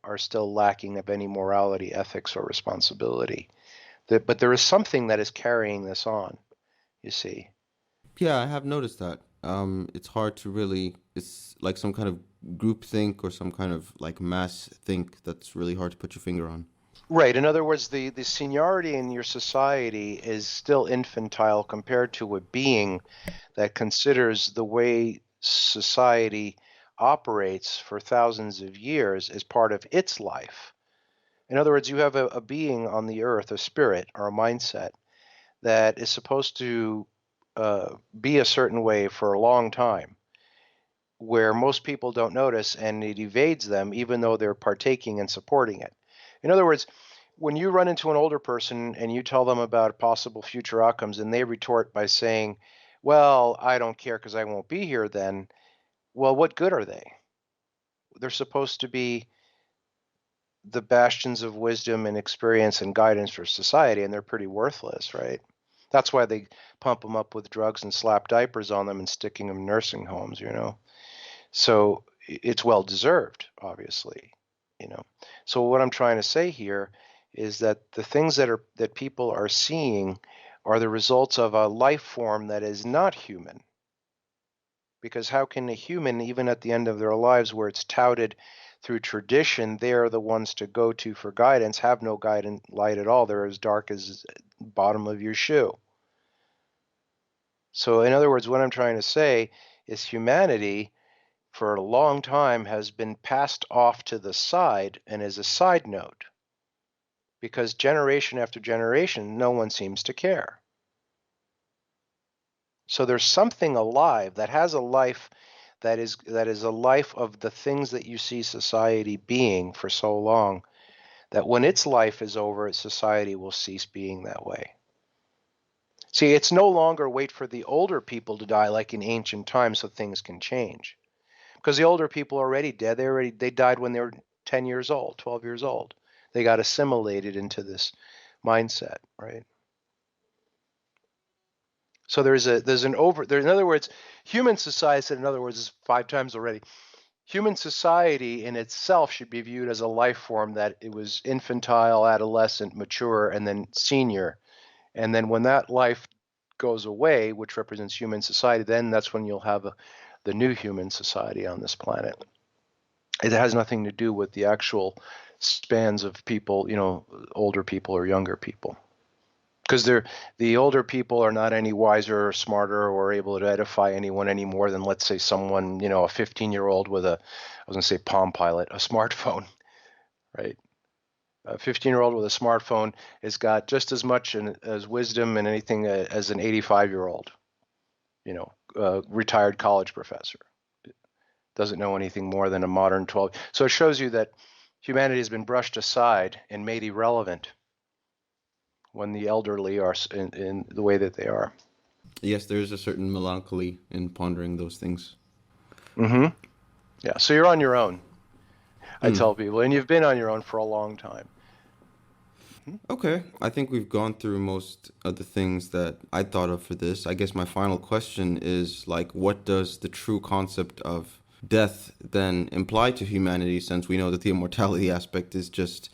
are still lacking of any morality, ethics, or responsibility. But there is something that is carrying this on, you see. Yeah, I have noticed that. It's hard to really, it's like some kind of group think or some kind of like mass think that's really hard to put your finger on. Right. In other words, the seniority in your society is still infantile compared to a being that considers the way society operates for thousands of years as part of its life. In other words, you have a being on the earth, a spirit or a mindset that is supposed to be a certain way for a long time, where most people don't notice, and it evades them even though they're partaking and supporting it. In other words, when you run into an older person and you tell them about possible future outcomes and they retort by saying, well, I don't care because I won't be here then, well, what good are they? they're supposed to be the bastions of wisdom and experience and guidance for society, and they're pretty worthless, right? That's why they pump them up with drugs and slap diapers on them and sticking them in nursing homes, So it's well deserved, obviously, So what I'm trying to say here is that the things that people are seeing are the results of a life form that is not human. Because how can a human, even at the end of their lives, where it's touted through tradition, they are the ones to go to for guidance, have no guidance light at all? They're as dark as the bottom of your shoe. So in other words, what I'm trying to say is humanity for a long time has been passed off to the side and is a side note, because generation after generation, no one seems to care. So there's something alive that has a life that is a life of the things that you see society being for so long, that when its life is over, society will cease being that way. See, it's no longer wait for the older people to die like in ancient times so things can change. Because the older people are already dead. They died when they were 10 years old, 12 years old. They got assimilated into this mindset, right? So in other words, human society, I said in other words 5 times already. Human society in itself should be viewed as a life form that it was infantile, adolescent, mature, and then senior. And then when that life goes away, which represents human society, then that's when you'll have the new human society on this planet. It has nothing to do with the actual spans of people, older people or younger people. Because the older people are not any wiser or smarter or able to edify anyone any more than, let's say, someone, a 15-year-old with I was going to say Palm Pilot, a smartphone, right? A 15-year-old with a smartphone has got just as much as wisdom and anything as an 85-year-old, retired college professor. Doesn't know anything more than a modern 12. So it shows you that humanity has been brushed aside and made irrelevant when the elderly are in the way that they are. Yes, there is a certain melancholy in pondering those things. Mm-hmm. Yeah, so you're on your own, I tell people, and you've been on your own for a long time. Okay, I think we've gone through most of the things that I thought of for this. I guess my final question is, what does the true concept of death then imply to humanity, since we know that the immortality aspect is just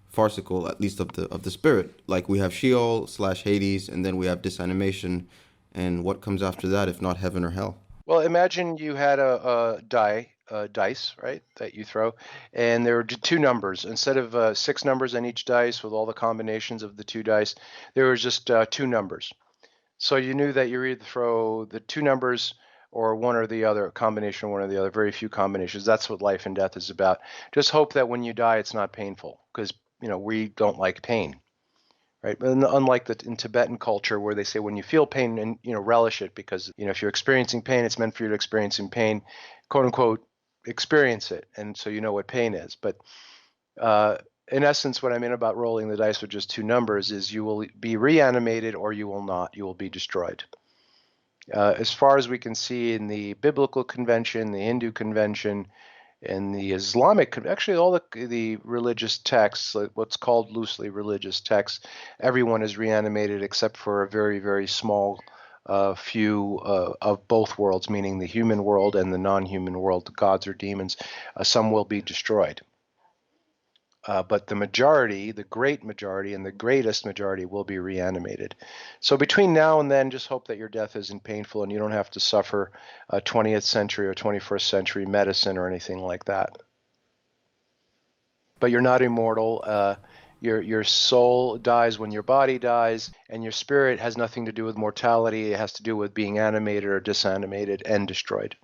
farcical, at least of the spirit? Like, we have Sheol / Hades, and then we have disanimation, and what comes after that if not heaven or hell? Well, imagine you had a dice, right, that you throw, and there were 2 numbers. Instead of 6 numbers on each dice with all the combinations of the 2 dice, there was just 2 numbers. So you knew that you either throw the 2 numbers or one or the other, a combination of one or the other, very few combinations. That's what life and death is about. Just hope that when you die, it's not painful, because, we don't like pain. Right. And unlike in Tibetan culture, where they say when you feel pain, and relish it, because if you're experiencing pain, it's meant for you to experience in pain, quote unquote, experience it, and so you know what pain is. But in essence, what I mean about rolling the dice with just 2 numbers is you will be reanimated or you will not. You will be destroyed. As far as we can see in the biblical convention, the Hindu convention, in the Islamic, actually all the religious texts, what's called loosely religious texts, everyone is reanimated except for a very, very small few of both worlds, meaning the human world and the non-human world, the gods or demons. Some will be destroyed. But the majority, the great majority, and the greatest majority will be reanimated. So between now and then, just hope that your death isn't painful and you don't have to suffer 20th century or 21st century medicine or anything like that. But you're not immortal. Your soul dies when your body dies, and your spirit has nothing to do with mortality. It has to do with being animated or disanimated and destroyed.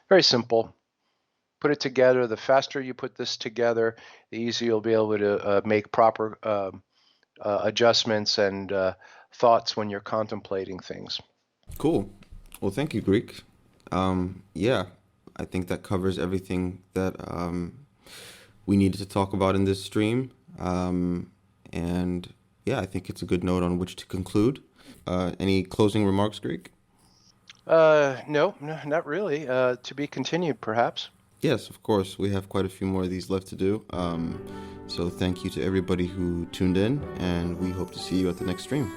Very simple. Put it together. The faster you put this together, the easier you'll be able to make proper adjustments and thoughts when you're contemplating things. Cool. Well, thank you, Greek. Yeah, I think that covers everything that we needed to talk about in this stream. And yeah, I think it's a good note on which to conclude. Any closing remarks, Greek? No, not really. To be continued, perhaps. Yes, of course. We have quite a few more of these left to do. So thank you to everybody who tuned in, and we hope to see you at the next stream.